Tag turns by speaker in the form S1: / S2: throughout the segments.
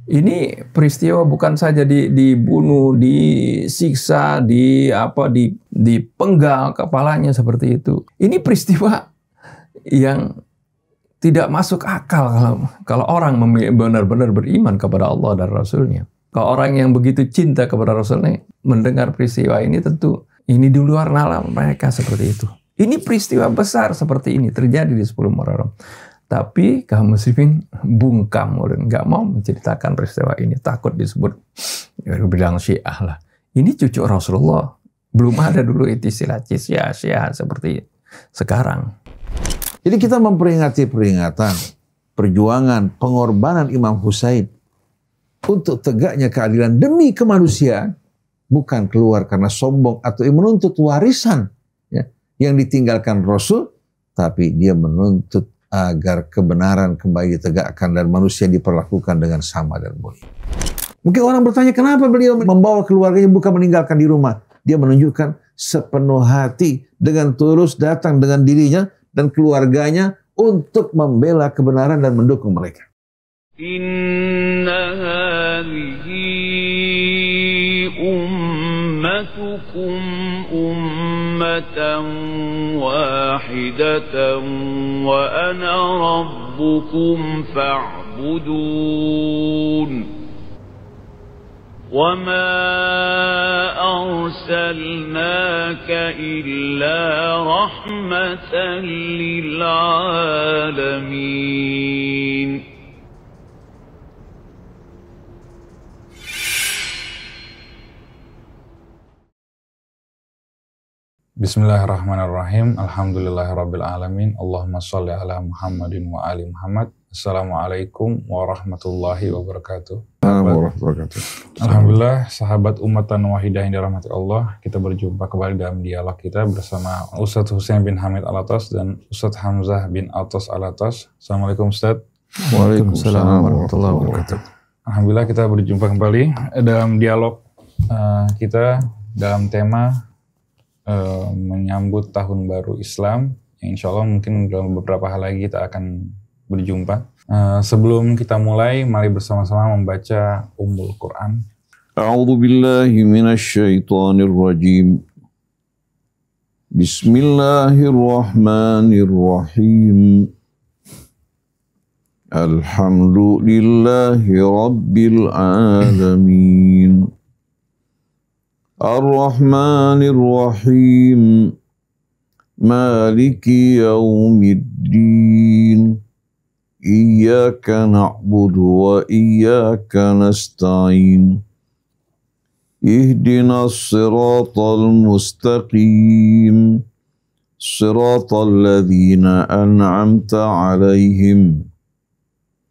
S1: Ini peristiwa bukan saja dibunuh, disiksa, dipenggal kepalanya seperti itu. Ini peristiwa yang tidak masuk akal kalau orang benar-benar beriman kepada Allah dan Rasulnya. Kalau orang yang begitu cinta kepada Rasulnya mendengar peristiwa ini, tentu ini di luar nalar mereka seperti itu. Ini peristiwa besar seperti ini terjadi di 10 Muharram. Tapi kaum muslimin bungkam dan nggak mau menceritakan peristiwa ini, takut disebut bilang Syiah lah. Ini cucu Rasulullah, belum ada dulu istilah Syiah seperti sekarang.
S2: Jadi kita memperingati peringatan perjuangan pengorbanan Imam Husain untuk tegaknya keadilan demi kemanusiaan, bukan keluar karena sombong atau menuntut warisan ya, yang ditinggalkan Rasul, tapi dia menuntut agar kebenaran kembali ditegakkan dan manusia diperlakukan dengan sama dan mulia. Mungkin orang bertanya, kenapa beliau membawa keluarganya bukan meninggalkan di rumah? Dia menunjukkan sepenuh hati dengan tulus datang dengan dirinya dan keluarganya untuk membela kebenaran dan mendukung mereka.
S3: Inna hadhihi ummatukum ummatan wahidatan wa ana rabbukum fa'budun. وَمَا أَرْسَلْنَاكَ إِلَّا رَحْمَةً لِلْعَالَمِينَ.
S4: Bismillahirrahmanirrahim. Alhamdulillahirabbil alamin. Allahumma shalli ala Muhammadin wa ali Muhammad. Assalamualaikum warahmatullahi wabarakatuh. Alhamdulillah, sahabat Ummatan Wahidah yang dirahmati Allah, kita berjumpa kembali dalam dialog kita bersama Ustadz Husain bin Hamid Alatas dan Ustadz Hamzah bin Atas Alatas. Assalamualaikum Ustadz.
S2: Waalaikumsalam warahmatullahi wabarakatuh.
S4: Alhamdulillah, kita berjumpa kembali dalam dialog kita dalam tema menyambut Tahun Baru Islam. Insya Allah mungkin dalam beberapa hal lagi kita akan berjumpa. Sebelum kita mulai, mari bersama-sama membaca Ummul Quran.
S2: A'udzu billahi minasy syaithanir rajim. Bismillahirrahmanirrahim. Alhamdulillahi rabbil alamin. Ar-Rahmanir Rahim. Maliki yaumiddin. Iyyaka na'budu wa iyyaka nasta'in. Ihdinas siratal mustaqim. Siratal ladzina an'amta 'alaihim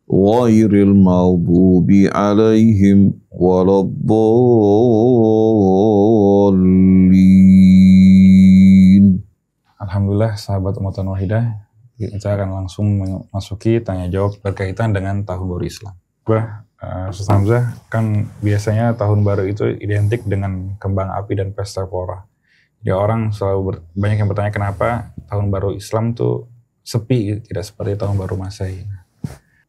S2: ghairil maghdubi 'alaihim waladdallin.
S4: Alhamdulillah, sahabat Ummatan Wahidah, kita akan langsung memasuki tanya jawab berkaitan dengan Tahun Baru Islam. Ustaz Hamzah, kan biasanya Tahun Baru itu identik dengan kembang api dan pesta pora. Jadi orang selalu banyak yang bertanya kenapa Tahun Baru Islam tuh sepi, tidak seperti Tahun Baru Masehi.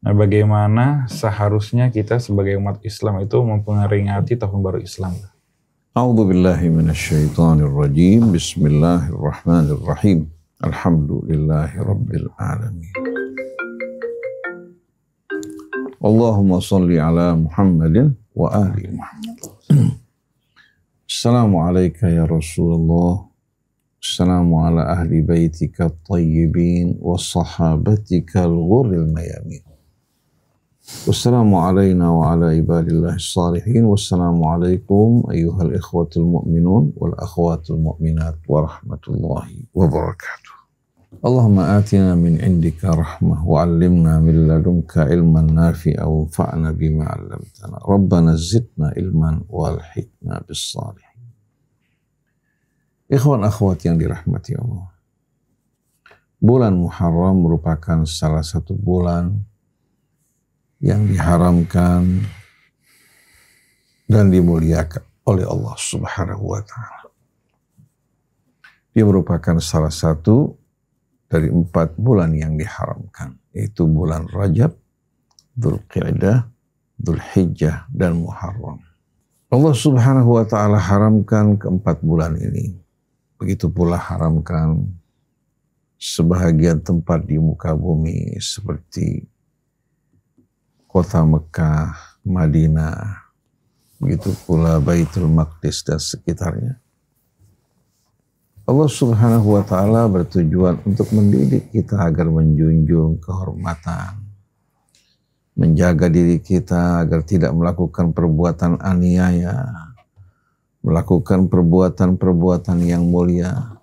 S4: Nah, bagaimana seharusnya kita sebagai umat Islam itu memperingati Tahun Baru Islam?
S2: A'udzu billahi minasy syaithanir rajim. Bismillahirrahmanirrahim. Alhamdulillahi rabbil alamin. Allahumma salli ala Muhammadin wa ali Muhammad. Assalamu alayka ya Rasulullah. Assalamu ala ahli baitika at-tayyibin wa sahabatika al-ghurril mayamin. Wassalamu alayna wa ala ibadillahi as-salihin. Wassalamu alaikum ayyuhal ikhwatul mu'minun wal akhwatul mu'minat wa rahmatullahi wa barakatuh. Allahumma atina min indika rahmah wa 'allimna min ladunka ilman nafi'a wa anfa'na bima 'allamtana. Rabbana zidna ilman wa alhiqna bis salihin. Ikhwan akhwat yang dirahmati Allah. Bulan Muharram merupakan salah satu bulan yang diharamkan dan dimuliakan oleh Allah Subhanahu wa ta'ala. Dia merupakan salah satu dari 4 bulan yang diharamkan, yaitu bulan Rajab, Dzulqa'dah, Dzulhijjah, dan Muharram. Allah Subhanahu wa ta'ala haramkan keempat bulan ini. Begitu pula haramkan sebahagian tempat di muka bumi seperti kota Mekah, Madinah, begitu pula Baitul Maqdis dan sekitarnya. Allah Subhanahu wa ta'ala bertujuan untuk mendidik kita agar menjunjung kehormatan, menjaga diri kita agar tidak melakukan perbuatan aniaya, melakukan perbuatan-perbuatan yang mulia.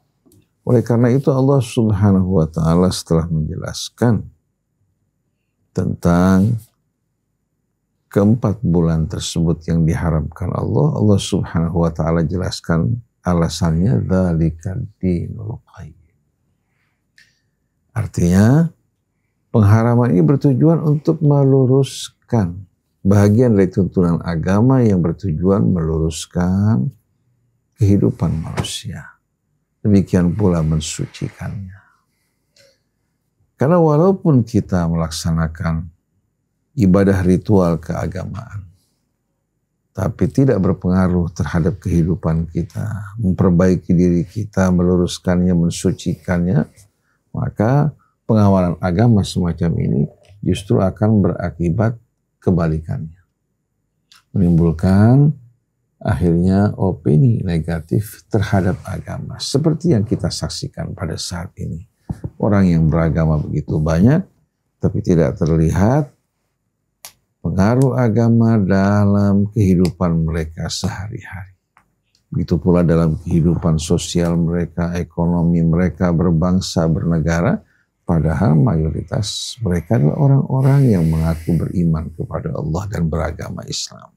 S2: Oleh karena itu Allah Subhanahu wa ta'ala setelah menjelaskan tentang keempat bulan tersebut yang diharamkan Allah, Allah Subhanahu wa ta'ala jelaskan alasannya, dzalikad dinul qayyim. Artinya pengharaman ini bertujuan untuk meluruskan bahagian dari tuntunan agama yang bertujuan meluruskan kehidupan manusia. Demikian pula mensucikannya. Karena walaupun kita melaksanakan ibadah ritual keagamaan, tapi tidak berpengaruh terhadap kehidupan kita, memperbaiki diri kita, meluruskannya, mensucikannya, maka pengawalan agama semacam ini justru akan berakibat kebalikannya. Menimbulkan akhirnya opini negatif terhadap agama. Seperti yang kita saksikan pada saat ini. Orang yang beragama begitu banyak, tapi tidak terlihat pengaruh agama dalam kehidupan mereka sehari-hari. Begitu pula dalam kehidupan sosial mereka, ekonomi mereka, berbangsa, bernegara, padahal mayoritas mereka adalah orang-orang yang mengaku beriman kepada Allah dan beragama Islam.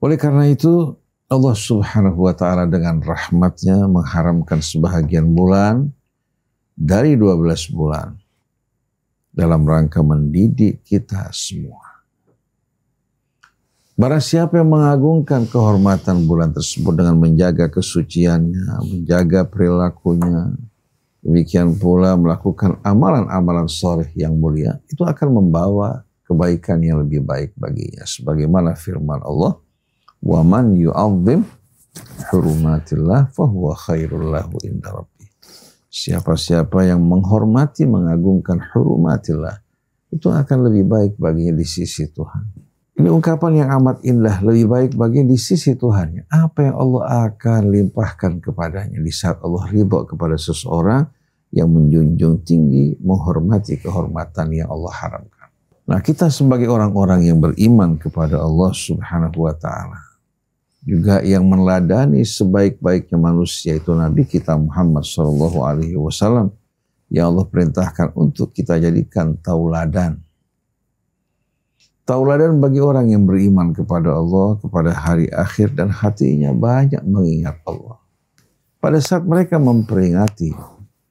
S2: Oleh karena itu, Allah Subhanahu wa ta'ala dengan rahmatnya mengharamkan sebahagian bulan dari 12 bulan dalam rangka mendidik kita semua. Barang siapa yang mengagungkan kehormatan bulan tersebut dengan menjaga kesuciannya, menjaga perilakunya, demikian pula melakukan amalan-amalan shaleh yang mulia, itu akan membawa kebaikan yang lebih baik baginya. Sebagaimana firman Allah, "Wa man yu'azzim hurumatillah fahuwa khairul lahu inda rabbih." Siapa-siapa yang menghormati, mengagungkan hurumatillah, itu akan lebih baik baginya di sisi Tuhan. Ini ungkapan yang amat indah, lebih baik baginya di sisi Tuhannya. Apa yang Allah akan limpahkan kepadanya di saat Allah ridha kepada seseorang yang menjunjung tinggi, menghormati kehormatan yang Allah haramkan. Nah, kita sebagai orang-orang yang beriman kepada Allah Subhanahu wa ta'ala, juga yang meneladani sebaik-baiknya manusia itu Nabi kita Muhammad SAW, yang Allah perintahkan untuk kita jadikan tauladan. Tauladan bagi orang yang beriman kepada Allah, kepada hari akhir, dan hatinya banyak mengingat Allah. Pada saat mereka memperingati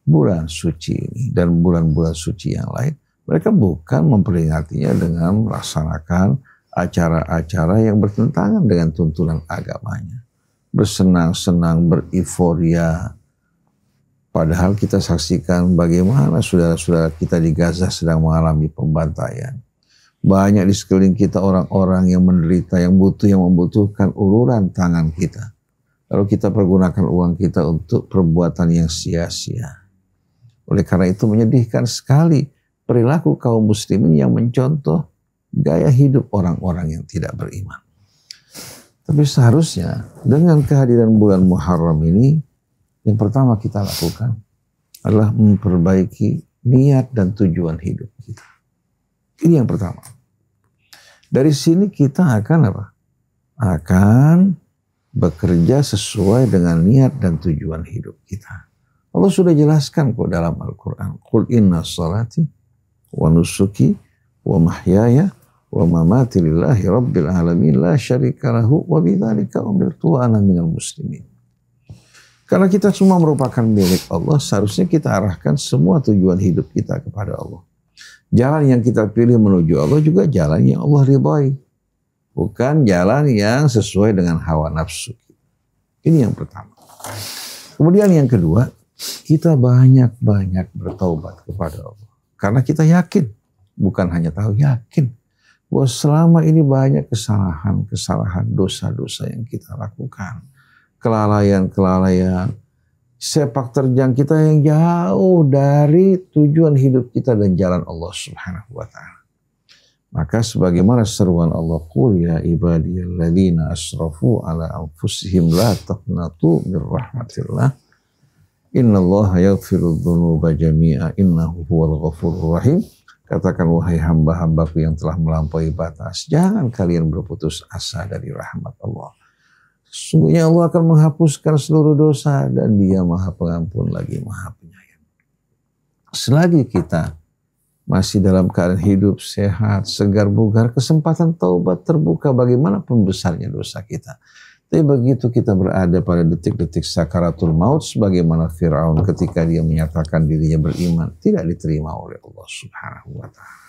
S2: bulan suci ini dan bulan-bulan suci yang lain, mereka bukan memperingatinya dengan melaksanakan acara-acara yang bertentangan dengan tuntunan agamanya. Bersenang-senang, beriforia. Padahal kita saksikan bagaimana saudara-saudara kita di Gaza sedang mengalami pembantaian. Banyak di sekeliling kita orang-orang yang menderita, yang membutuhkan uluran tangan kita. Lalu kita pergunakan uang kita untuk perbuatan yang sia-sia. Oleh karena itu menyedihkan sekali perilaku kaum muslimin yang mencontoh gaya hidup orang-orang yang tidak beriman. Tapi seharusnya dengan kehadiran bulan Muharram ini, yang pertama kita lakukan adalah memperbaiki niat dan tujuan hidup kita. Ini yang pertama. Dari sini kita akan apa? Akan bekerja sesuai dengan niat dan tujuan hidup kita. Allah sudah jelaskan kok dalam Al-Quran. Qul inna salati wa nusuki wa mahyaya wa mamati lillahi rabbil alamin la syarika lahu wa bidzalika umirtu wa ana minal muslimin. Karena kita semua merupakan milik Allah, seharusnya kita arahkan semua tujuan hidup kita kepada Allah. Jalan yang kita pilih menuju Allah juga jalan yang Allah ridhai. Bukan jalan yang sesuai dengan hawa nafsu. Ini yang pertama. Kemudian yang kedua, kita banyak-banyak bertaubat kepada Allah. Karena kita yakin, bukan hanya tahu, yakin bahwa selama ini banyak kesalahan, dosa-dosa yang kita lakukan. Kelalaian, sepak terjang kita yang jauh dari tujuan hidup kita dan jalan Allah Subhanahu wa ta'ala. Maka sebagaimana seruan Allah, qul ya ibadiyalladzina asrafu ala anfusihim la taqnatu min rahmatillah innallaha yaghfiru dzunuba jami'a innahu huwal ghafurur rahim. Katakan, wahai hamba-hambaku yang telah melampaui batas, jangan kalian berputus asa dari rahmat Allah. Sesungguhnya Allah akan menghapuskan seluruh dosa dan Dia Maha Pengampun lagi Maha Penyayang. Selagi kita masih dalam keadaan hidup, sehat, segar bugar, kesempatan taubat terbuka bagaimanapun besarnya dosa kita. Tapi begitu kita berada pada detik-detik sakaratul maut, sebagaimana Fir'aun ketika dia menyatakan dirinya beriman, tidak diterima oleh Allah Subhanahu wa ta'ala.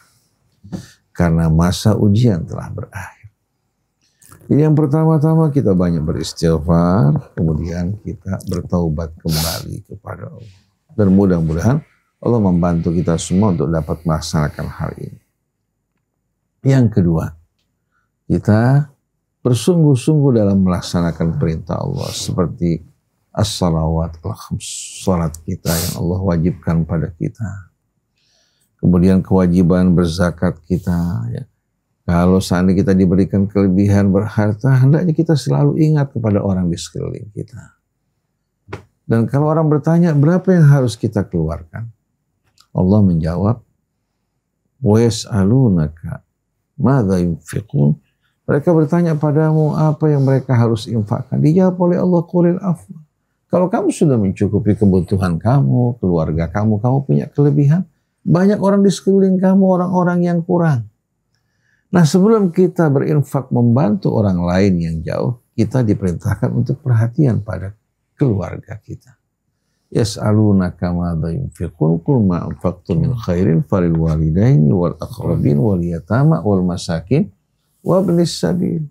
S2: Karena masa ujian telah berakhir. Jadi yang pertama-tama kita banyak beristighfar, kemudian kita bertaubat kembali kepada Allah. Dan mudah-mudahan Allah membantu kita semua untuk dapat melaksanakan hal ini. Yang kedua, kita bersungguh-sungguh dalam melaksanakan perintah Allah seperti as-salawat al-khams, salat kita yang Allah wajibkan pada kita. Kemudian kewajiban berzakat kita. Ya. Kalau seandainya kita diberikan kelebihan berharta, hendaknya kita selalu ingat kepada orang di sekeliling kita. Dan kalau orang bertanya berapa yang harus kita keluarkan, Allah menjawab, wa yas'alunaka madza yunfiqun. Mereka bertanya padamu apa yang mereka harus infakkan. Dijawab oleh Allah, qulil afwa. Kalau kamu sudah mencukupi kebutuhan kamu, keluarga kamu punya kelebihan, banyak orang di sekeliling kamu, orang-orang yang kurang. Nah, sebelum kita berinfak membantu orang lain yang jauh, kita diperintahkan untuk perhatian pada keluarga kita. Yas'alunaka madza yunfiqun qul ma anfaqtum min khairin falil walidaini wal aqrabin wal yatama wal masakin wa ibnis sabil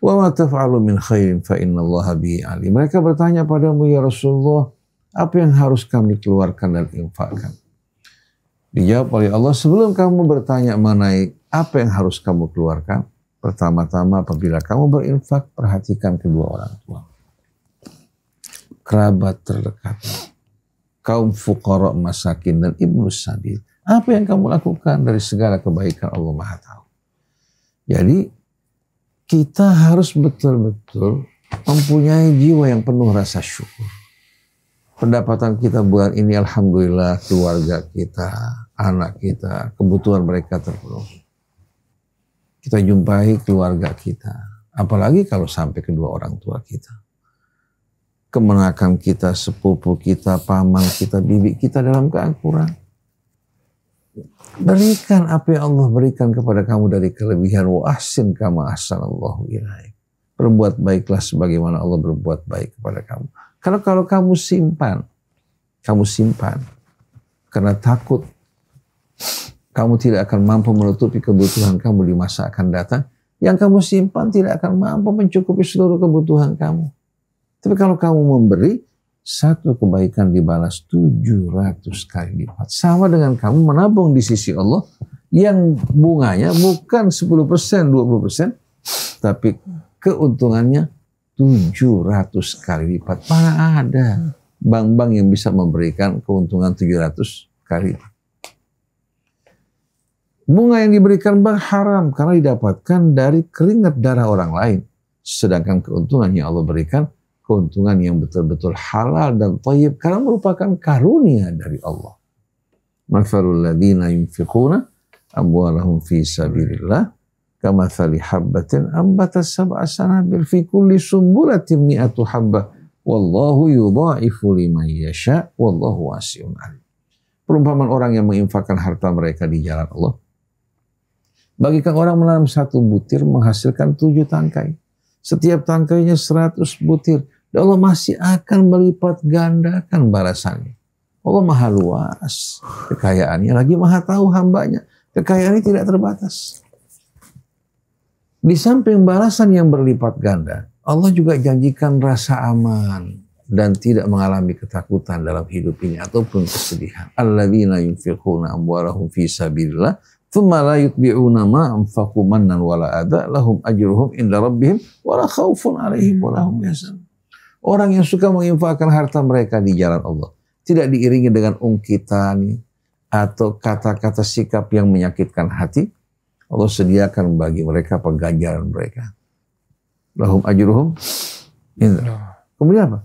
S2: wa ma taf'alu min khairin fa innallaha bihi alim. Mereka bertanya padamu, ya Rasulullah, apa yang harus kami keluarkan dan infakkan? Dijawab oleh Allah, sebelum kamu bertanya mengenai apa yang harus kamu keluarkan, pertama-tama apabila kamu berinfak, perhatikan kedua orang tua, kerabat terdekat, kaum fuqara, masakin, dan ibnus sabil. Apa yang kamu lakukan dari segala kebaikan, Allah Maha tahu. Jadi kita harus betul-betul mempunyai jiwa yang penuh rasa syukur. Pendapatan kita bulan ini alhamdulillah, keluarga kita, anak kita, kebutuhan mereka terpenuhi. Kita jumpai keluarga kita, apalagi kalau sampai kedua orang tua kita. Kemenakan kita, sepupu kita, paman kita, bibi kita dalam keadaan kurang. Berikan apa yang Allah berikan kepada kamu dari kelebihan. Wa ahsin kama ahsanallahu ilaik. Berbuat baiklah sebagaimana Allah berbuat baik kepada kamu. Kalau kamu simpan karena takut kamu tidak akan mampu menutupi kebutuhan kamu di masa akan datang, yang kamu simpan tidak akan mampu mencukupi seluruh kebutuhan kamu. Tapi kalau kamu memberi, satu kebaikan dibalas 700 kali lipat. Sama dengan kamu menabung di sisi Allah yang bunganya bukan 10%, 20%, tapi keuntungannya 700 kali lipat. Mana ada bank-bank yang bisa memberikan keuntungan 700 kali lipat. Bunga yang diberikan bank haram karena didapatkan dari keringat darah orang lain. Sedangkan keuntungan yang Allah berikan, keuntungan yang betul-betul halal dan thayyib karena merupakan karunia dari Allah. Mathalul ladzina yunfiquna amwalahum fi sabilillah kamathali habbatin ambatat sab'a sanabil fi kulli sumbulatin mi'atu habbah wallahu yudha'ifu liman yasha wallahu wasi'un alim. Perumpamaan orang yang menginfakkan harta mereka di jalan Allah, bagikan orang menanam 1 butir menghasilkan 7 tangkai. Setiap tangkainya 100 butir. Dan Allah masih akan melipat gandakan balasannya. Allah maha luas kekayaannya, lagi maha tahu hambanya. Kekayaannya tidak terbatas. Di samping balasan yang berlipat ganda, Allah juga janjikan rasa aman dan tidak mengalami ketakutan dalam hidup ini ataupun kesedihan. Alladzina yunfiquna amwalahum fi sabilillah Tsumma la yutbi'una ma anfaqu mannan wala adha lahum ajruhum inda rabbihim wala khaufun 'alaihim wala hum yahzanun. Orang yang suka menginfakkan harta mereka di jalan Allah tidak diiringi dengan ungkitan atau kata-kata sikap yang menyakitkan hati, Allah sediakan bagi mereka pengganjaran mereka. Lahum ajruhum inda. Kemudian apa?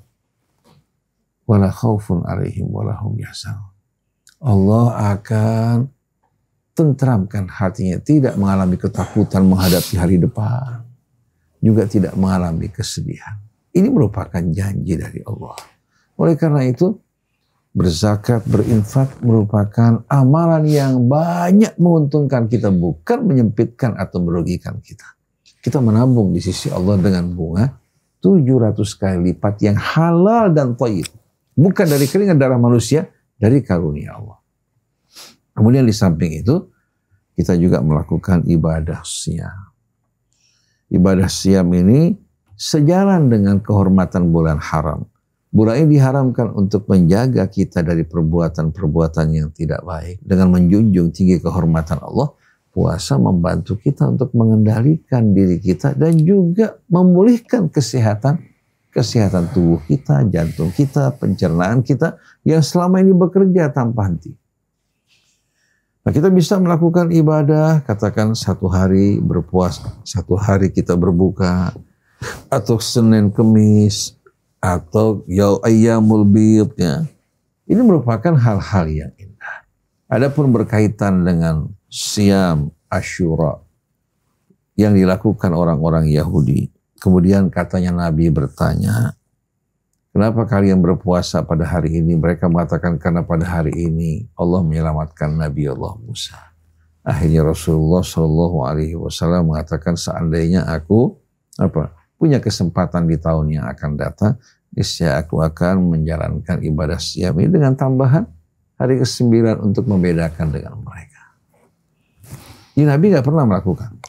S2: Wala khaufun 'alaihim wala hum yahzanun. Allah akan tentramkan hatinya, tidak mengalami ketakutan menghadapi hari depan, juga tidak mengalami kesedihan. Ini merupakan janji dari Allah. Oleh karena itu, berzakat, berinfak merupakan amalan yang banyak menguntungkan kita, bukan menyempitkan atau merugikan kita. Kita menabung di sisi Allah dengan bunga 700 kali lipat yang halal dan thayyib. Bukan dari keringat darah manusia, dari karunia Allah. Kemudian di samping itu, kita juga melakukan ibadah siyam. Ibadah siyam ini sejalan dengan kehormatan bulan haram. Bulan ini diharamkan untuk menjaga kita dari perbuatan-perbuatan yang tidak baik. Dengan menjunjung tinggi kehormatan Allah, puasa membantu kita untuk mengendalikan diri kita dan juga memulihkan kesehatan tubuh kita, jantung kita, pencernaan kita yang selama ini bekerja tanpa henti. Nah, kita bisa melakukan ibadah, katakan 1 hari berpuasa, 1 hari kita berbuka, atau Senin Kemis, atau Ayyamul Bid, ya. Ini merupakan hal-hal yang indah. Adapun berkaitan dengan Siyam Asyura yang dilakukan orang-orang Yahudi, kemudian katanya Nabi bertanya, kenapa kalian berpuasa pada hari ini? Mereka mengatakan karena pada hari ini Allah menyelamatkan Nabi Allah Musa. Akhirnya Rasulullah SAW mengatakan seandainya aku punya kesempatan di tahun yang akan datang, niscaya aku akan menjalankan ibadah siyam ini dengan tambahan hari ke-9 untuk membedakan dengan mereka. Ini Nabi nggak pernah melakukan.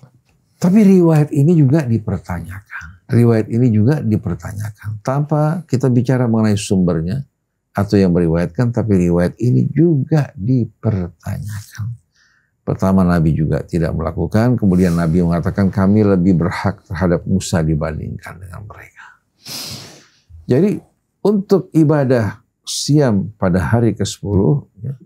S2: Tapi riwayat ini juga dipertanyakan. Riwayat ini juga dipertanyakan tanpa kita bicara mengenai sumbernya atau yang meriwayatkan, tapi riwayat ini juga dipertanyakan. Pertama, Nabi juga tidak melakukan, kemudian Nabi mengatakan kami lebih berhak terhadap Musa dibandingkan dengan mereka. Jadi untuk ibadah siyam pada hari ke-10, ya,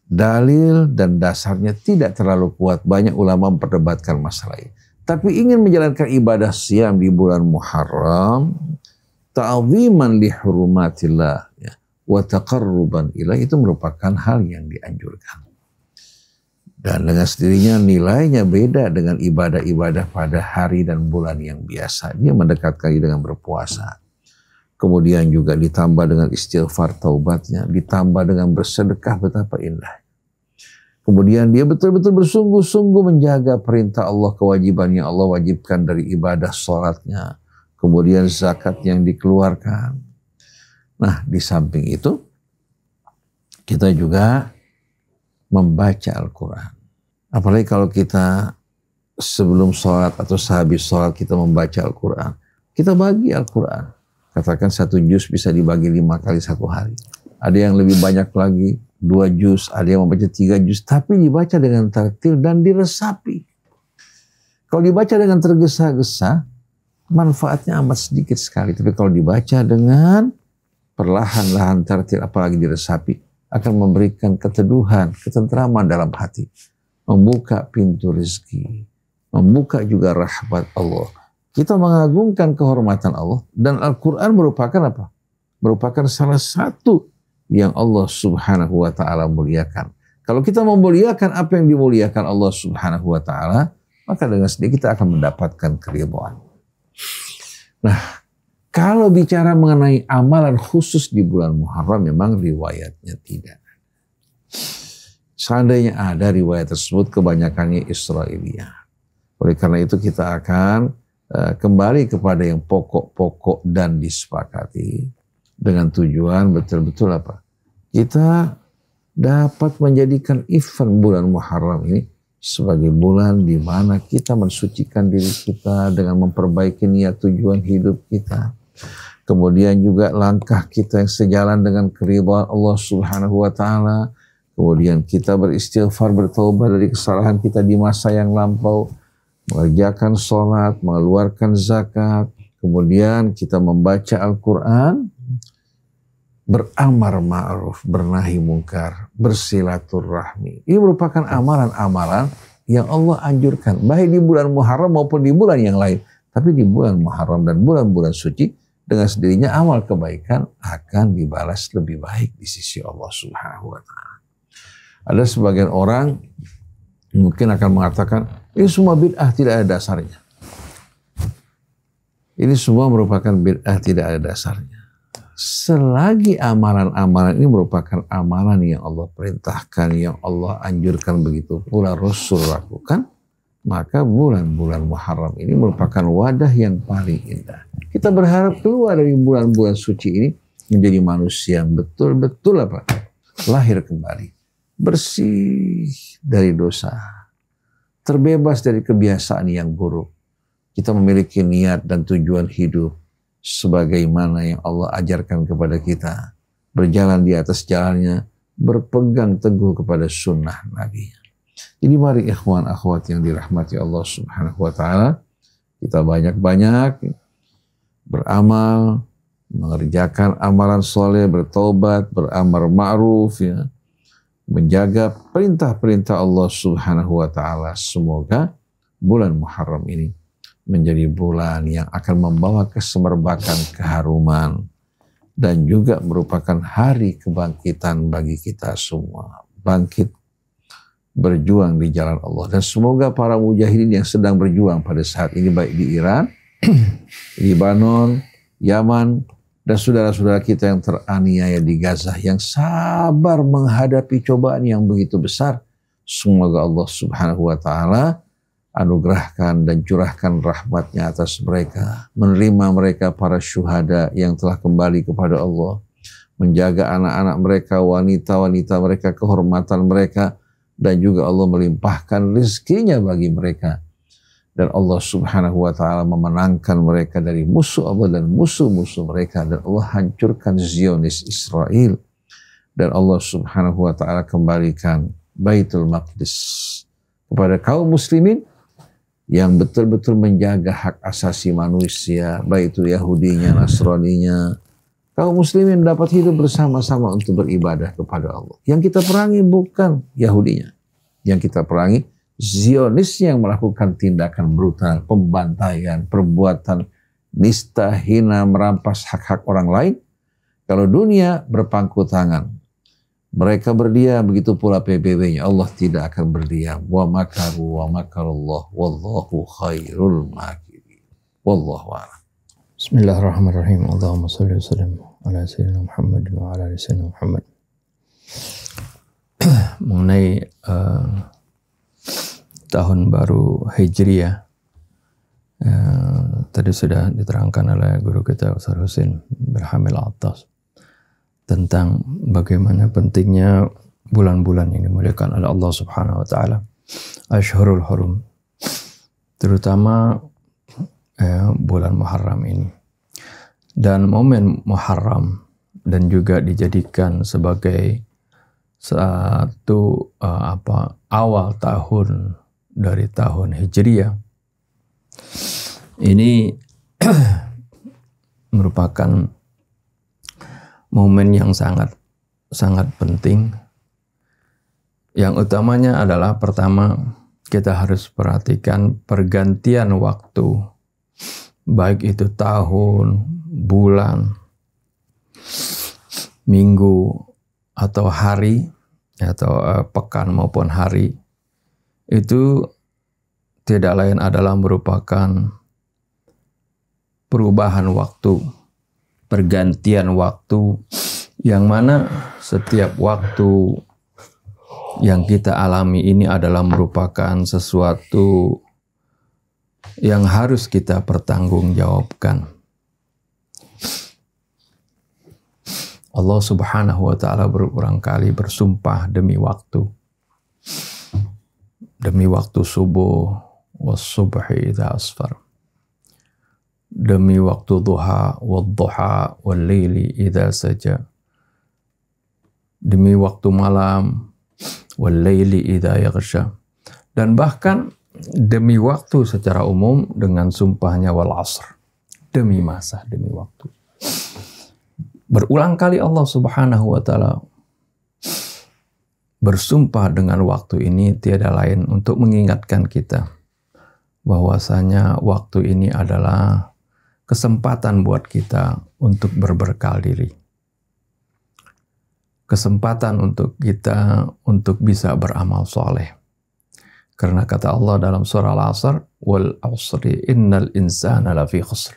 S2: dalil dan dasarnya tidak terlalu kuat. Banyak ulama memperdebatkan masalah ini. Tapi ingin menjalankan ibadah siyam di bulan Muharram, ta'ziman li hurumatillah, ya, wa taqarruban ilaih, itu merupakan hal yang dianjurkan. Dan dengan sendirinya nilainya beda dengan ibadah-ibadah pada hari dan bulan yang biasa. Dia mendekatkan dengan berpuasa. Kemudian juga ditambah dengan istighfar taubatnya, ditambah dengan bersedekah, betapa indah. Kemudian dia betul-betul bersungguh-sungguh menjaga perintah Allah, kewajiban yang Allah wajibkan dari ibadah sholatnya. Kemudian zakat yang dikeluarkan. Nah, di samping itu, kita juga membaca Al-Quran. Apalagi kalau kita sebelum sholat atau sehabis sholat kita membaca Al-Quran. Kita bagi Al-Quran. Katakan 1 juz bisa dibagi 5 kali 1 hari. Ada yang lebih banyak lagi, 2 juz, ada yang membaca 3 juz, tapi dibaca dengan tartil dan diresapi. Kalau dibaca dengan tergesa-gesa, manfaatnya amat sedikit sekali. Tapi kalau dibaca dengan perlahan-lahan tartil, apalagi diresapi, akan memberikan keteduhan, ketentraman dalam hati. Membuka pintu rezeki, membuka juga rahmat Allah. Kita mengagungkan kehormatan Allah, dan Al-Quran merupakan apa? Merupakan salah satu yang Allah Subhanahu wa ta'ala muliakan. Kalau kita memuliakan apa yang dimuliakan Allah Subhanahu wa ta'ala, maka dengan sendiri kita akan mendapatkan keridhaan. Nah, kalau bicara mengenai amalan khusus di bulan Muharram, memang riwayatnya tidak. Seandainya ada riwayat tersebut, kebanyakannya Israiliyah. Oleh karena itu kita akan kembali kepada yang pokok-pokok dan disepakati dengan tujuan betul-betul apa? Kita dapat menjadikan event bulan Muharram ini sebagai bulan di mana kita mensucikan diri kita dengan memperbaiki niat tujuan hidup kita. Kemudian juga langkah kita yang sejalan dengan keridhaan Allah Subhanahu wa ta'ala. Kemudian kita beristighfar, bertaubat dari kesalahan kita di masa yang lampau, mengerjakan sholat, mengeluarkan zakat, kemudian kita membaca Al-Quran, beramar ma'ruf, bernahi mungkar, bersilaturahmi. Ini merupakan amalan-amalan yang Allah anjurkan, baik di bulan Muharram maupun di bulan yang lain. Tapi di bulan Muharram dan bulan-bulan suci, dengan sendirinya amal kebaikan akan dibalas lebih baik di sisi Allah Subhanahu wa Ta'ala. Ada sebagian orang mungkin akan mengatakan, ini semua bid'ah, tidak ada dasarnya. Ini semua merupakan bid'ah, tidak ada dasarnya. Selagi amalan-amalan ini merupakan amalan yang Allah perintahkan, yang Allah anjurkan, begitu pula Rasul lakukan, maka bulan-bulan Muharram ini merupakan wadah yang paling indah. Kita berharap keluar dari bulan-bulan suci ini menjadi manusia yang betul-betul lahir kembali, bersih dari dosa, terbebas dari kebiasaan yang buruk. Kita memiliki niat dan tujuan hidup sebagaimana yang Allah ajarkan kepada kita, berjalan di atas jalannya, berpegang teguh kepada sunnah Nabi. Jadi mari ikhwan akhwat yang dirahmati Allah Subhanahu wa Ta'ala, kita banyak-banyak beramal, mengerjakan amalan soleh, bertobat, beramar ma'ruf, ya, menjaga perintah-perintah Allah Subhanahu wa Ta'ala. Semoga bulan Muharram ini menjadi bulan yang akan membawa kesemerbakan, keharuman, dan juga merupakan hari kebangkitan bagi kita semua. Bangkit, berjuang di jalan Allah. Dan semoga para mujahidin yang sedang berjuang pada saat ini, baik di Iran, Libanon, Yaman, dan saudara-saudara kita yang teraniaya di Gaza, yang sabar menghadapi cobaan yang begitu besar, semoga Allah Subhanahu wa Ta'ala anugerahkan dan curahkan rahmatnya atas mereka, menerima mereka para syuhada yang telah kembali kepada Allah, menjaga anak-anak mereka, wanita-wanita mereka, kehormatan mereka, dan juga Allah melimpahkan rezekinya bagi mereka. Dan Allah Subhanahu wa Ta'ala memenangkan mereka dari musuh Allah dan musuh-musuh mereka. Dan Allah hancurkan Zionis Israel. Dan Allah Subhanahu wa Ta'ala kembalikan Baitul Maqdis kepada kaum muslimin yang betul-betul menjaga hak asasi manusia, baik itu Yahudinya, Nasraninya. Kaum muslimin dapat hidup bersama-sama untuk beribadah kepada Allah. Yang kita perangi bukan Yahudinya. Yang kita perangi Zionis yang melakukan tindakan brutal, pembantaian, perbuatan nista, hina, merampas hak-hak orang lain. Kalau dunia berpangku tangan, mereka berdiam, begitu pula PBB-nya. Allah tidak akan berdiam. Wa makaru wa makarullah wallahu khairul makirin. Wallahu a'lam.
S1: Bismillahirrahmanirrahim. Allahumma shalli wa sallim ala sayyidina Muhammad wa ala ali sayyidina Muhammad. Mengenai tahun baru Hijriah, tadi sudah diterangkan oleh guru kita Ustaz Husin Berhamil Atas tentang bagaimana pentingnya bulan-bulan ini dimuliakan oleh Allah Subhanahu wa Ta'ala, Ashhurul Hurum, terutama bulan Muharram ini. Dan momen Muharram dan juga dijadikan sebagai satu awal tahun dari tahun Hijriah. Ini merupakan momen yang sangat penting. Yang utamanya adalah, pertama, kita harus perhatikan pergantian waktu, baik itu tahun, bulan, minggu, atau hari, atau pekan maupun hari, itu tidak lain adalah merupakan perubahan waktu, pergantian waktu, yang mana setiap waktu yang kita alami ini adalah merupakan sesuatu yang harus kita pertanggungjawabkan. Allah Subhanahu wa Ta'ala berulang kali bersumpah demi waktu. Demi waktu subuh, was-subhi idza asfar. Demi waktu duha, wad-duha, wal-laili idza saja. Demi waktu malam, wal-laili idza yaghsha. Dan bahkan demi waktu secara umum dengan sumpahnya wal asr, demi masa, demi waktu. Berulang kali Allah Subhanahu wa taala bersumpah dengan waktu ini tiada lain untuk mengingatkan kita bahwasanya waktu ini adalah kesempatan buat kita untuk berberkal diri. Kesempatan untuk kita untuk bisa beramal soleh. Karena kata Allah dalam surah Al-Asr, wal asri innal insana lafi khusr.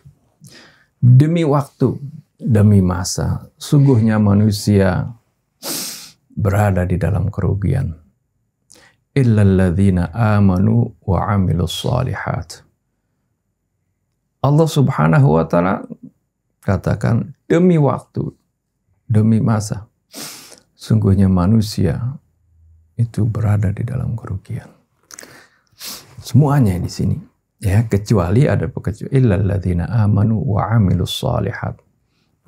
S1: Demi waktu, demi masa, sungguhnya manusia berada di dalam kerugian. Illalladzina amanu wa amilus shalihat. Allah Subhanahu wa taala katakan demi waktu, demi masa, sungguhnya manusia itu berada di dalam kerugian. Semuanya di sini, ya, kecuali ada pengecualian. Illalladzina amanu wa amilus shalihat.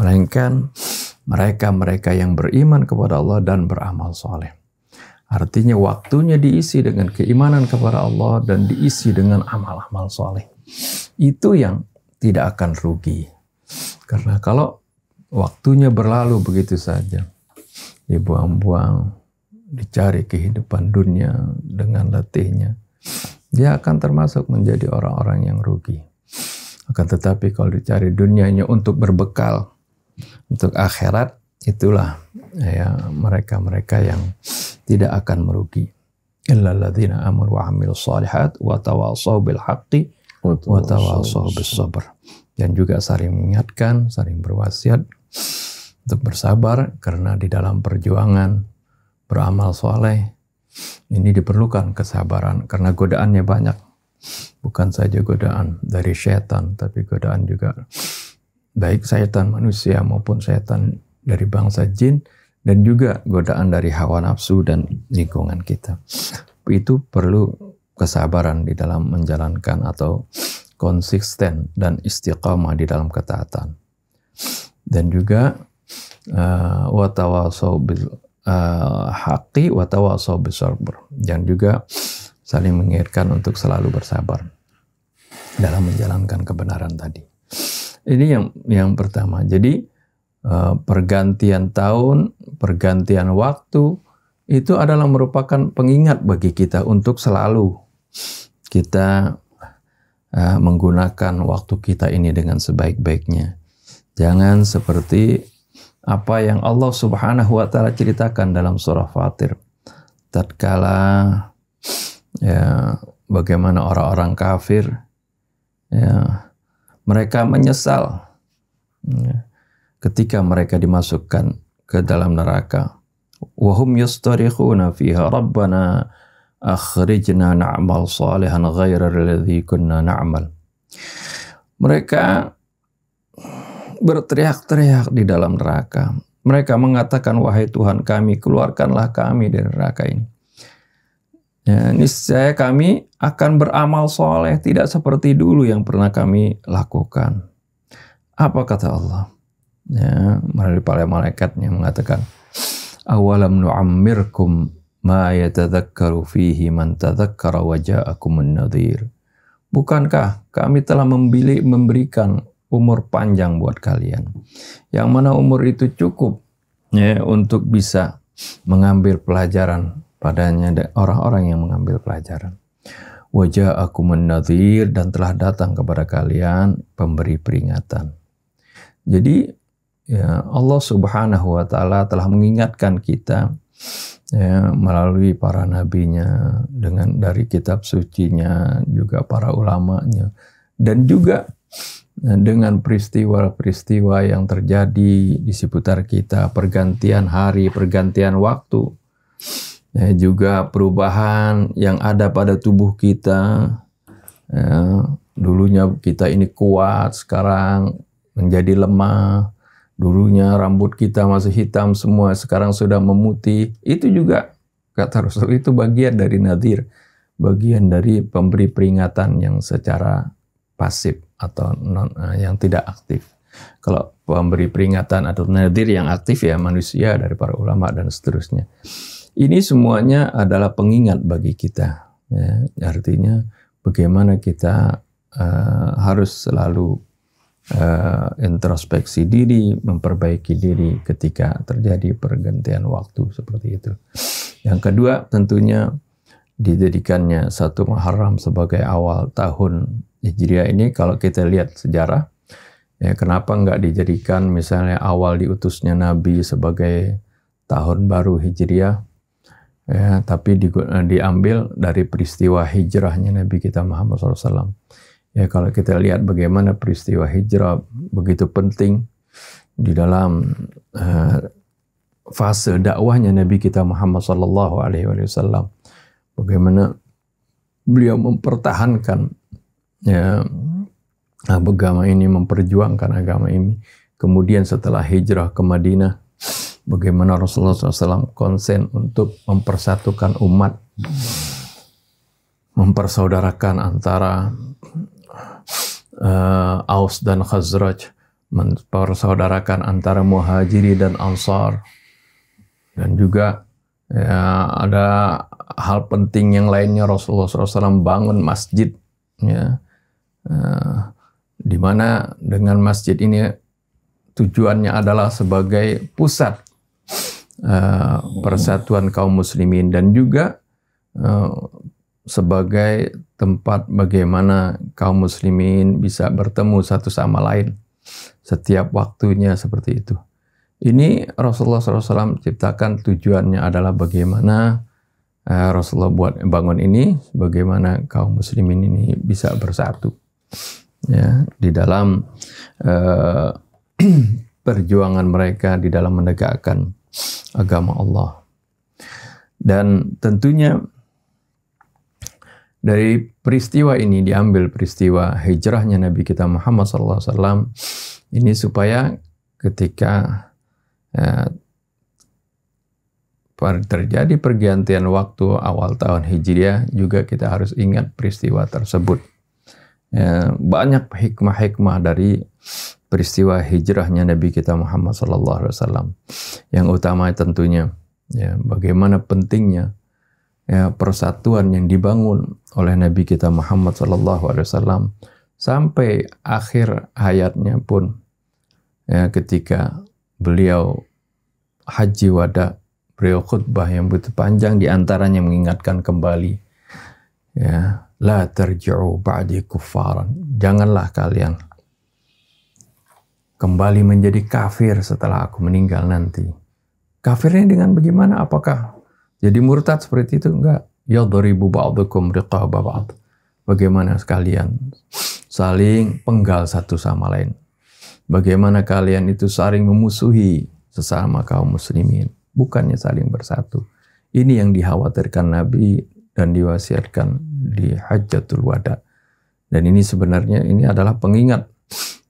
S1: Melainkan mereka yang beriman kepada Allah dan beramal soleh. Artinya waktunya diisi dengan keimanan kepada Allah dan diisi dengan amal-amal soleh. Itu yang tidak akan rugi. Karena kalau waktunya berlalu begitu saja, dibuang-buang, dicari kehidupan dunia dengan letihnya, dia akan termasuk menjadi orang-orang yang rugi. Akan tetapi kalau dicari dunianya untuk berbekal, untuk akhirat, itulah ya mereka-mereka yang tidak akan merugi. Illalladzina amanu wa amilus shalihat wa tawashaw bil haqqi wa tawashaw bis sabr. Dan juga saling mengingatkan, saling berwasiat untuk bersabar, karena di dalam perjuangan beramal soleh ini diperlukan kesabaran karena godaannya banyak. Bukan saja godaan dari syaitan, tapi godaan juga baik syaitan manusia maupun syaitan dari bangsa jin, dan juga godaan dari hawa nafsu dan lingkungan kita. Itu perlu kesabaran di dalam menjalankan atau konsisten dan istiqamah di dalam ketaatan. Dan juga watawasau bil haqqi watawasau bis sabr, dan juga saling mengingatkan untuk selalu bersabar dalam menjalankan kebenaran tadi. Ini yang pertama. Jadi pergantian tahun, pergantian waktu itu adalah merupakan pengingat bagi kita untuk selalu kita menggunakan waktu kita ini dengan sebaik-baiknya. Jangan seperti apa yang Allah Subhanahu wa taala ceritakan dalam surah Fatir. Tatkala ya bagaimana orang-orang kafir ya mereka menyesal ya, ketika mereka dimasukkan ke dalam neraka. Wahum yastarikhuna fiha rabbana akhrijna na'mal salihan ghairal ladzi kunna na'mal. Mereka berteriak-teriak di dalam neraka. Mereka mengatakan, wahai Tuhan kami, keluarkanlah kami dari neraka ini. Ya, niscaya kami akan beramal soleh, tidak seperti dulu yang pernah kami lakukan. Apa kata Allah? Ya, melalui para malaikatnya mengatakan, awalam nu'ammirkum ma yatadzakkaru fihi man tadzakkara wa ja'akumun nadhir. Bukankah kami telah memberikan umur panjang buat kalian, yang mana umur itu cukup ya untuk bisa mengambil pelajaran padanya orang-orang yang mengambil pelajaran. Wa ja'akumun nadhir, dan telah datang kepada kalian pemberi peringatan. Jadi ya, Allah Subhanahu wa taala telah mengingatkan kita ya, melalui para nabinya, dengan dari kitab sucinya, juga para ulamanya, dan juga dengan peristiwa-peristiwa yang terjadi di seputar kita, pergantian hari, pergantian waktu, ya, juga perubahan yang ada pada tubuh kita. Ya, dulunya kita ini kuat, sekarang menjadi lemah. Dulunya rambut kita masih hitam semua, sekarang sudah memutih. Itu juga, kata Rasul, itu bagian dari nadhir, bagian dari pemberi peringatan yang secara pasif atau yang tidak aktif. Kalau pemberi peringatan atau nadhir yang aktif ya manusia, dari para ulama dan seterusnya. Ini semuanya adalah pengingat bagi kita. Ya, artinya bagaimana kita harus selalu introspeksi diri, memperbaiki diri ketika terjadi pergantian waktu seperti itu. Yang kedua, tentunya dijadikannya 1 Muharram sebagai awal tahun Hijriah ini, kalau kita lihat sejarah, ya kenapa nggak dijadikan misalnya awal diutusnya Nabi sebagai tahun baru Hijriah, ya, tapi diambil dari peristiwa hijrahnya Nabi kita Muhammad SAW. Ya, kalau kita lihat bagaimana peristiwa hijrah begitu penting di dalam fase dakwahnya Nabi kita Muhammad SAW, bagaimana beliau mempertahankan ya agama ini, memperjuangkan agama ini. Kemudian setelah hijrah ke Madinah, bagaimana Rasulullah SAW konsen untuk mempersatukan umat, mempersaudarakan antara Aus dan Khazraj, mempersaudarakan antara Muhajiri dan Ansar, dan juga ya, ada hal penting yang lainnya. Rasulullah SAW bangun masjid, ya, di mana dengan masjid ini tujuannya adalah sebagai pusat persatuan kaum muslimin, dan juga sebagai tempat bagaimana kaum muslimin bisa bertemu satu sama lain setiap waktunya, seperti itu. Ini Rasulullah SAW ciptakan, tujuannya adalah bagaimana Rasulullah bangun ini, bagaimana kaum muslimin ini bisa bersatu, ya, di dalam perjuangan mereka di dalam menegakkan agama Allah. Dan tentunya dari peristiwa ini diambil peristiwa hijrahnya Nabi kita Muhammad SAW ini, supaya ketika terjadi pergantian waktu awal tahun Hijriah juga kita harus ingat peristiwa tersebut. Banyak hikmah-hikmah dari peristiwa hijrahnya Nabi kita Muhammad SAW. Yang utama tentunya ya, bagaimana pentingnya ya, persatuan yang dibangun oleh Nabi kita Muhammad SAW sampai akhir hayatnya pun, ya, ketika beliau haji wada, beliau khutbah yang begitu panjang, diantaranya mengingatkan kembali, ya, la tarji'u ba'di kuffaran, janganlah kalian kembali menjadi kafir setelah aku meninggal nanti. Kafirnya dengan bagaimana? Apakah jadi murtad seperti itu? Enggak. Yadribu ba'dukum riqaba ba'd. Bagaimana sekalian saling penggal satu sama lain. Bagaimana kalian itu saling memusuhi sesama kaum muslimin. Bukannya saling bersatu. Ini yang dikhawatirkan Nabi dan diwasiatkan di Hajjatul Wada. Dan ini sebenarnya ini adalah pengingat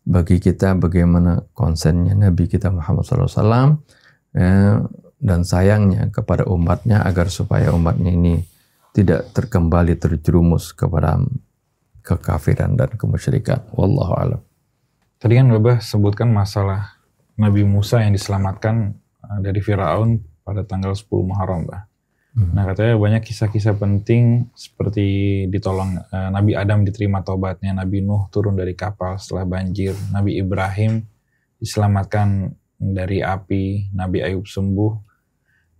S1: bagi kita bagaimana konsennya Nabi kita Muhammad SAW, dan sayangnya kepada umatnya, agar supaya umatnya ini tidak kembali terjerumus kepada kekafiran dan kemusyrikan. Wallahu a'lam.
S4: Tadi kan Bapak sebutkan masalah Nabi Musa yang diselamatkan dari Firaun pada tanggal 10 Muharram, Mbak. Nah, katanya banyak kisah-kisah penting seperti ditolong Nabi Adam diterima taubatnya, Nabi Nuh turun dari kapal setelah banjir, Nabi Ibrahim diselamatkan dari api, Nabi Ayub sembuh,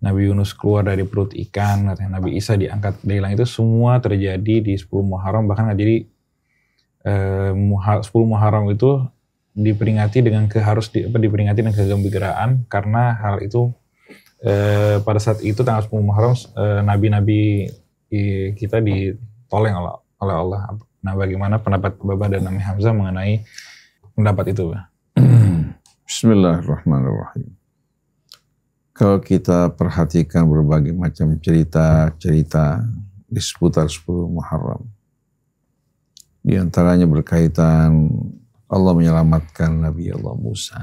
S4: Nabi Yunus keluar dari perut ikan, katanya Nabi Isa diangkat dari langit. Itu semua terjadi di 10 Muharram. Bahkan jadi 10 Muharram itu diperingati dengan diperingati dengan kegembiraan, karena hal itu pada saat itu tanggal 10 Muharram nabi-nabi kita ditolong oleh Allah. Nah, bagaimana pendapat Bapak dan Nami Hamzah mengenai pendapat itu, Pak?
S2: Bismillahirrahmanirrahim. Kalau kita perhatikan berbagai macam cerita-cerita di seputar 10 Muharram, di antaranya berkaitan Allah menyelamatkan Nabi Allah Musa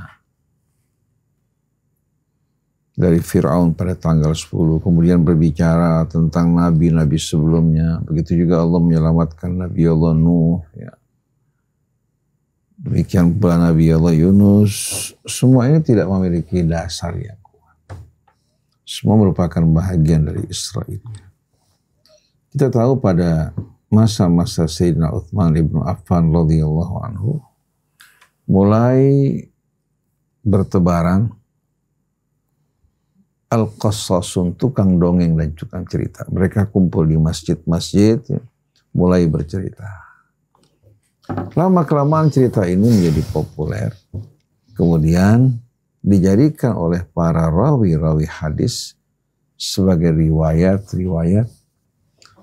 S2: dari Fir'aun pada tanggal 10, kemudian berbicara tentang nabi-nabi sebelumnya. Begitu juga Allah menyelamatkan Nabi Allah Nuh, ya. Demikian pula Nabi Allah Yunus. Semuanya tidak memiliki dasar yang kuat. Semua merupakan bahagian dari Israel. Kita tahu pada masa-masa Sayyidina Utsman ibnu Affan radhiyallahu anhu mulai bertebaran al-qassasun, tukang dongeng dan tukang cerita. Mereka kumpul di masjid-masjid, mulai bercerita. Lama-kelamaan cerita ini menjadi populer. Kemudian dijadikan oleh para rawi-rawi hadis sebagai riwayat-riwayat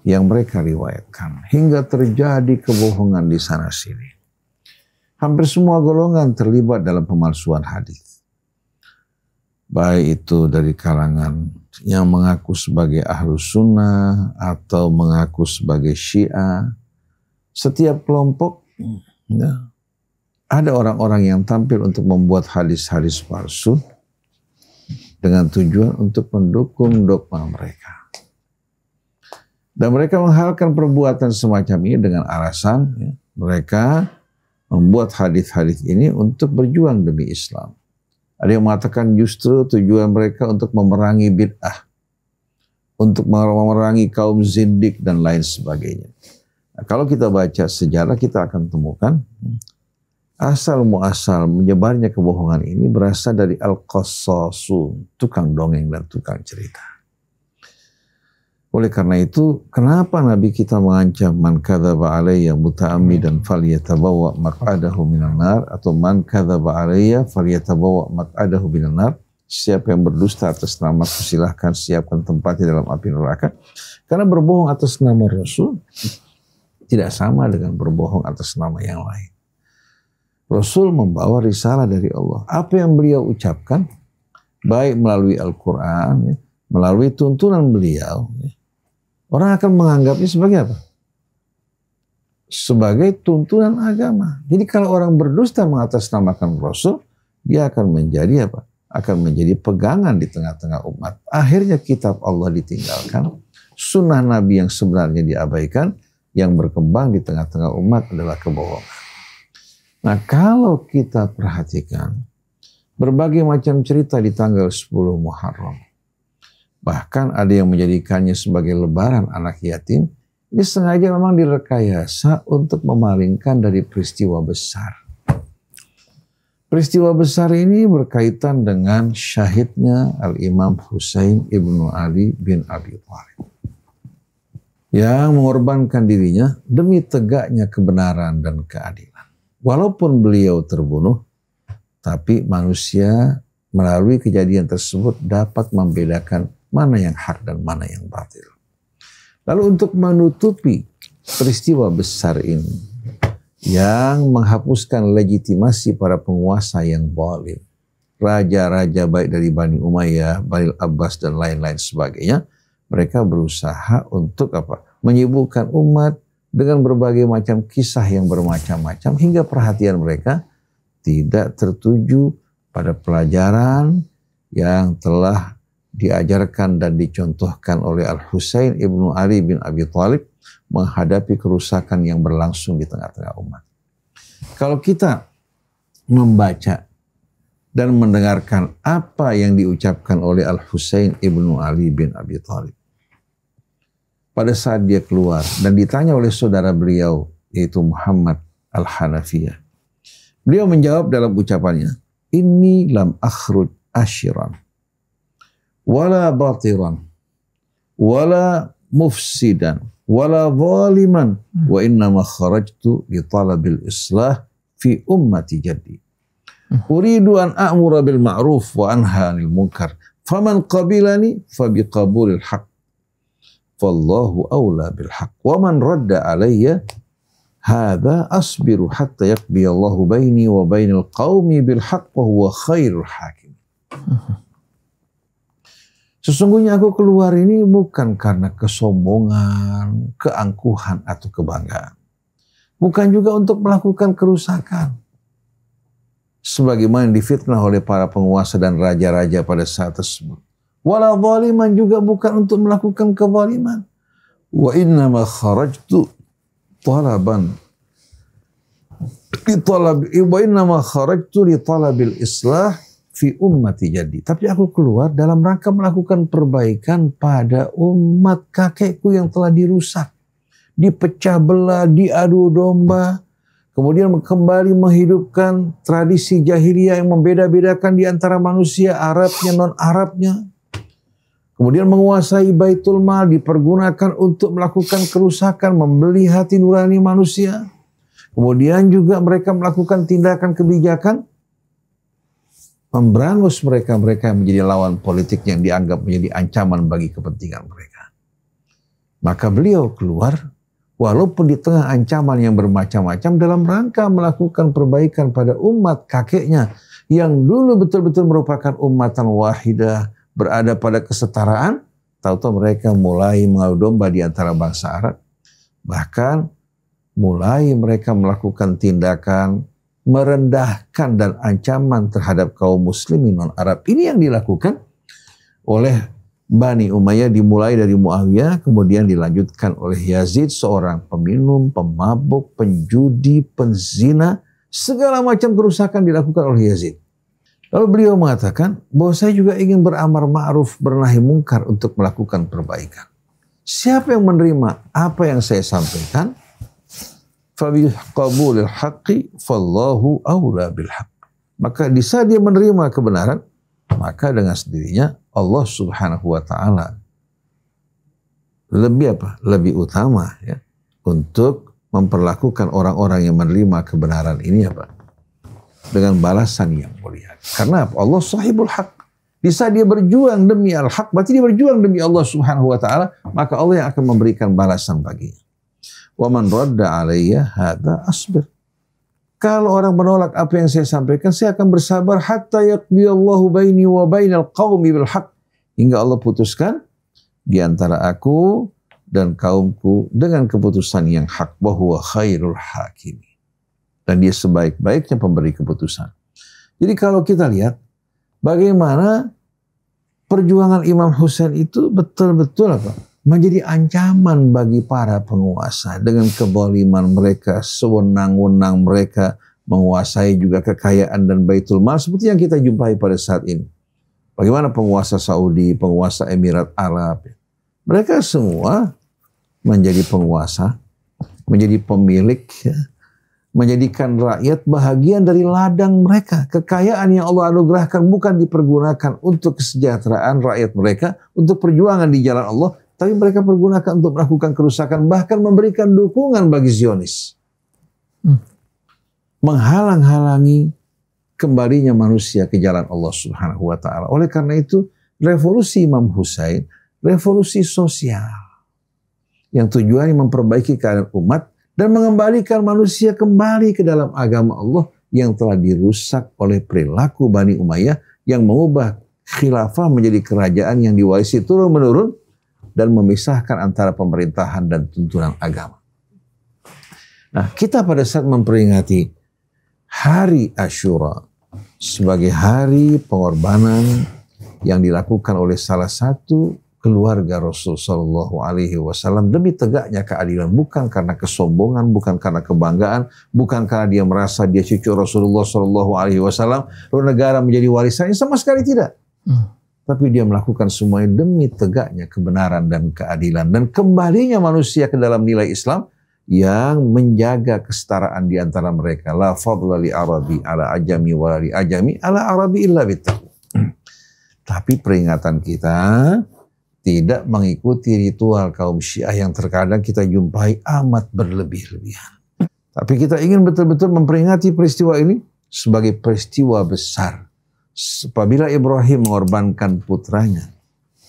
S2: yang mereka riwayatkan. Hingga terjadi kebohongan di sana sini. Hampir semua golongan terlibat dalam pemalsuan hadis. Baik itu dari kalangan yang mengaku sebagai Ahlus Sunnah atau mengaku sebagai Syiah. Setiap kelompok ya, ada orang-orang yang tampil untuk membuat hadis-hadis palsu dengan tujuan untuk mendukung dogma mereka. Dan mereka menghalalkan perbuatan semacam ini dengan alasan ya, mereka membuat hadis-hadis ini untuk berjuang demi Islam. Ada yang mengatakan justru tujuan mereka untuk memerangi bid'ah, untuk memerangi kaum zindik dan lain sebagainya. Nah, kalau kita baca sejarah kita akan temukan asal muasal menyebarnya kebohongan ini berasal dari al-qassasun, tukang dongeng dan tukang cerita. Oleh karena itu, kenapa Nabi kita mengancam man kadzaba alayya muta'ammidan falyatabawa maq'adahu minan nar, atau man kadzaba alayya falyatabawa maq'adahu minan nar, siapa yang berdusta atas namaku silahkan siapkan tempatnya dalam api neraka. Karena berbohong atas nama Rasul tidak sama dengan berbohong atas nama yang lain. Rasul membawa risalah dari Allah. Apa yang beliau ucapkan, baik melalui Al-Quran, ya, melalui tuntunan beliau, ya, orang akan menganggapnya sebagai apa? Sebagai tuntunan agama. Jadi kalau orang berdusta mengatasnamakan Rasul, dia akan menjadi apa? Akan menjadi pegangan di tengah-tengah umat. Akhirnya kitab Allah ditinggalkan, sunnah Nabi yang sebenarnya diabaikan, yang berkembang di tengah-tengah umat adalah kebohongan. Nah, kalau kita perhatikan berbagai macam cerita di tanggal 10 Muharram, bahkan ada yang menjadikannya sebagai lebaran anak yatim, ini sengaja memang direkayasa untuk memalingkan dari peristiwa besar. Peristiwa besar ini berkaitan dengan syahidnya Al-Imam Husain ibnu Ali bin Abi Thalib, yang mengorbankan dirinya demi tegaknya kebenaran dan keadilan. Walaupun beliau terbunuh, tapi manusia melalui kejadian tersebut dapat membedakan mana yang hak dan mana yang batil. Lalu untuk menutupi peristiwa besar ini yang menghapuskan legitimasi para penguasa yang zalim, raja-raja baik dari Bani Umayyah, Bani Abbas dan lain-lain sebagainya, mereka berusaha untuk apa? Menyibukkan umat dengan berbagai macam kisah yang bermacam-macam hingga perhatian mereka tidak tertuju pada pelajaran yang telah diajarkan dan dicontohkan oleh Al-Husain ibnu Ali bin Abi Thalib menghadapi kerusakan yang berlangsung di tengah-tengah umat. Kalau kita membaca dan mendengarkan apa yang diucapkan oleh Al-Husain ibnu Ali bin Abi Thalib pada saat dia keluar dan ditanya oleh saudara beliau yaitu Muhammad Al-Hanafiyah, beliau menjawab dalam ucapannya, "Inni lam akhruj ashiran wala batiran wala mufsidan wala zaliman wa innama kharajtu li talabil islah fi ummati jaddi uridu an a'mura bil ma'ruf wa anha 'anil munkar faman qabilani fa biqabulil haqq fallahu awla bil haqq wa man radda alayya hadza asbiru hatta yaqdi Allahu baini wa bainal qaumi bil haqq wa huwa khairul hakim." Sesungguhnya aku keluar ini bukan karena kesombongan, keangkuhan atau kebanggaan. Bukan juga untuk melakukan kerusakan. Sebagaimana difitnah oleh para penguasa dan raja-raja pada saat tersebut. Wala zaliman, juga bukan untuk melakukan kezaliman. Wa innama kharajtu talaban li talabil islah fi ummati jadi. Tapi aku keluar dalam rangka melakukan perbaikan pada umat kakekku yang telah dirusak, dipecah belah, diadu domba, kemudian kembali menghidupkan tradisi jahiliyah yang membeda-bedakan di antara manusia, Arabnya, non-Arabnya. Kemudian menguasai Baitul Mal, dipergunakan untuk melakukan kerusakan, membeli hati nurani manusia. Kemudian juga mereka melakukan tindakan kebijakan, memberangus mereka yang menjadi lawan politik yang dianggap menjadi ancaman bagi kepentingan mereka. Maka beliau keluar, walaupun di tengah ancaman yang bermacam-macam, dalam rangka melakukan perbaikan pada umat kakeknya, yang dulu betul-betul merupakan ummatan wahidah, berada pada kesetaraan, tahu-tahu mereka mulai mengadu domba di antara bangsa Arab. Bahkan mulai mereka melakukan tindakan merendahkan dan ancaman terhadap kaum muslimin non-Arab. Ini yang dilakukan oleh Bani Umayyah, dimulai dari Muawiyah, kemudian dilanjutkan oleh Yazid, seorang peminum, pemabuk, penjudi, penzina, segala macam kerusakan dilakukan oleh Yazid. Lalu beliau mengatakan bahwa saya juga ingin beramar ma'ruf, bernahi mungkar untuk melakukan perbaikan. Siapa yang menerima apa yang saya sampaikan, فَبِقَبُولِ الْحَقِّ فَاللَّهُ أَوْلَى بِالْحَقِّ. Maka di saat dia menerima kebenaran, maka dengan sendirinya Allah Subhanahu wa taala lebih utama ya untuk memperlakukan orang-orang yang menerima kebenaran ini dengan balasan yang mulia. Karena Allah sahibul haq. Di saat dia berjuang demi al-haq, berarti dia berjuang demi Allah Subhanahu wa taala, maka Allah yang akan memberikan balasan baginya. Wa man radda alayya hadza asbir. Kalau orang menolak apa yang saya sampaikan, saya akan bersabar hatta yaqdiyallahu baini wa bainal qaumi bil haqq, hingga Allah putuskan di antara aku dan kaumku dengan keputusan yang hak, wa huwa khairul hakimi. Dan dia sebaik-baiknya pemberi keputusan. Jadi kalau kita lihat bagaimana perjuangan Imam Husain itu betul-betul menjadi ancaman bagi para penguasa dengan kezaliman mereka, sewenang-wenang mereka menguasai juga kekayaan dan Baitul Mal seperti yang kita jumpai pada saat ini. Bagaimana penguasa Saudi, penguasa Emirat Arab, mereka semua menjadi penguasa, menjadi pemilik, menjadikan rakyat bahagian dari ladang mereka. Kekayaan yang Allah anugerahkan bukan dipergunakan untuk kesejahteraan rakyat mereka, untuk perjuangan di jalan Allah, tapi mereka pergunakan untuk melakukan kerusakan, bahkan memberikan dukungan bagi Zionis. Menghalang-halangi kembalinya manusia ke jalan Allah Subhanahu wa taala. Oleh karena itu, revolusi Imam Husain, revolusi sosial yang tujuannya memperbaiki keadaan umat dan mengembalikan manusia kembali ke dalam agama Allah yang telah dirusak oleh perilaku Bani Umayyah yang mengubah khilafah menjadi kerajaan yang diwarisi turun-menurun dan memisahkan antara pemerintahan dan tuntunan agama. Nah, kita pada saat memperingati Hari Asyura sebagai hari pengorbanan yang dilakukan oleh salah satu keluarga Rasul Sallallahu Alaihi Wasallam demi tegaknya keadilan, bukan karena kesombongan, bukan karena kebanggaan, bukan karena dia merasa dia cucu Rasulullah Sallallahu Alaihi Wasallam, lalu negara menjadi warisannya, sama sekali tidak. Tapi dia melakukan semuanya demi tegaknya kebenaran dan keadilan dan kembalinya manusia ke dalam nilai Islam yang menjaga kesetaraan di antara mereka. La fadla li arabi ala ajami wa li ajami ala arabi illa bittaqwa. Tapi peringatan kita tidak mengikuti ritual kaum Syiah yang terkadang kita jumpai amat berlebih-lebihan. Tapi kita ingin betul-betul memperingati peristiwa ini sebagai peristiwa besar. Apabila Ibrahim mengorbankan putranya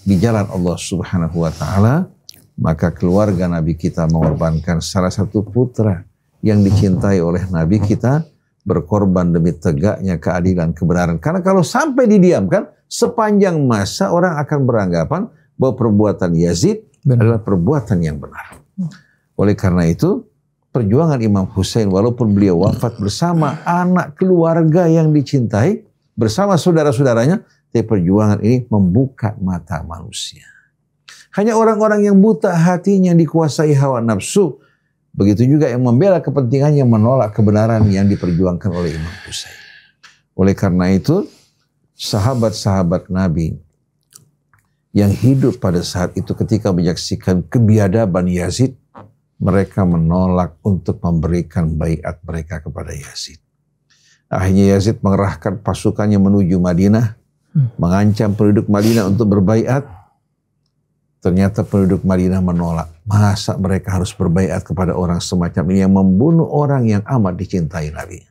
S2: di jalan Allah Subhanahu wa taala, maka keluarga Nabi kita mengorbankan salah satu putra yang dicintai oleh Nabi kita, berkorban demi tegaknya keadilan kebenaran. Karena kalau sampai didiamkan, sepanjang masa orang akan beranggapan bahwa perbuatan Yazid adalah perbuatan yang benar. Oleh karena itu, perjuangan Imam Husain walaupun beliau wafat bersama anak keluarga yang dicintai, bersama saudara-saudaranya, tapi perjuangan ini membuka mata manusia. Hanya orang-orang yang buta hatinya, yang dikuasai hawa nafsu, begitu juga yang membela kepentingan, yang menolak kebenaran yang diperjuangkan oleh Imam Husain. Oleh karena itu, sahabat-sahabat Nabi yang hidup pada saat itu ketika menyaksikan kebiadaban Yazid, mereka menolak untuk memberikan baiat mereka kepada Yazid. Akhirnya Yazid mengerahkan pasukannya menuju Madinah, mengancam penduduk Madinah untuk berbaiat. Ternyata penduduk Madinah menolak. Masa mereka harus berbaiat kepada orang semacam ini yang membunuh orang yang amat dicintai Nabi.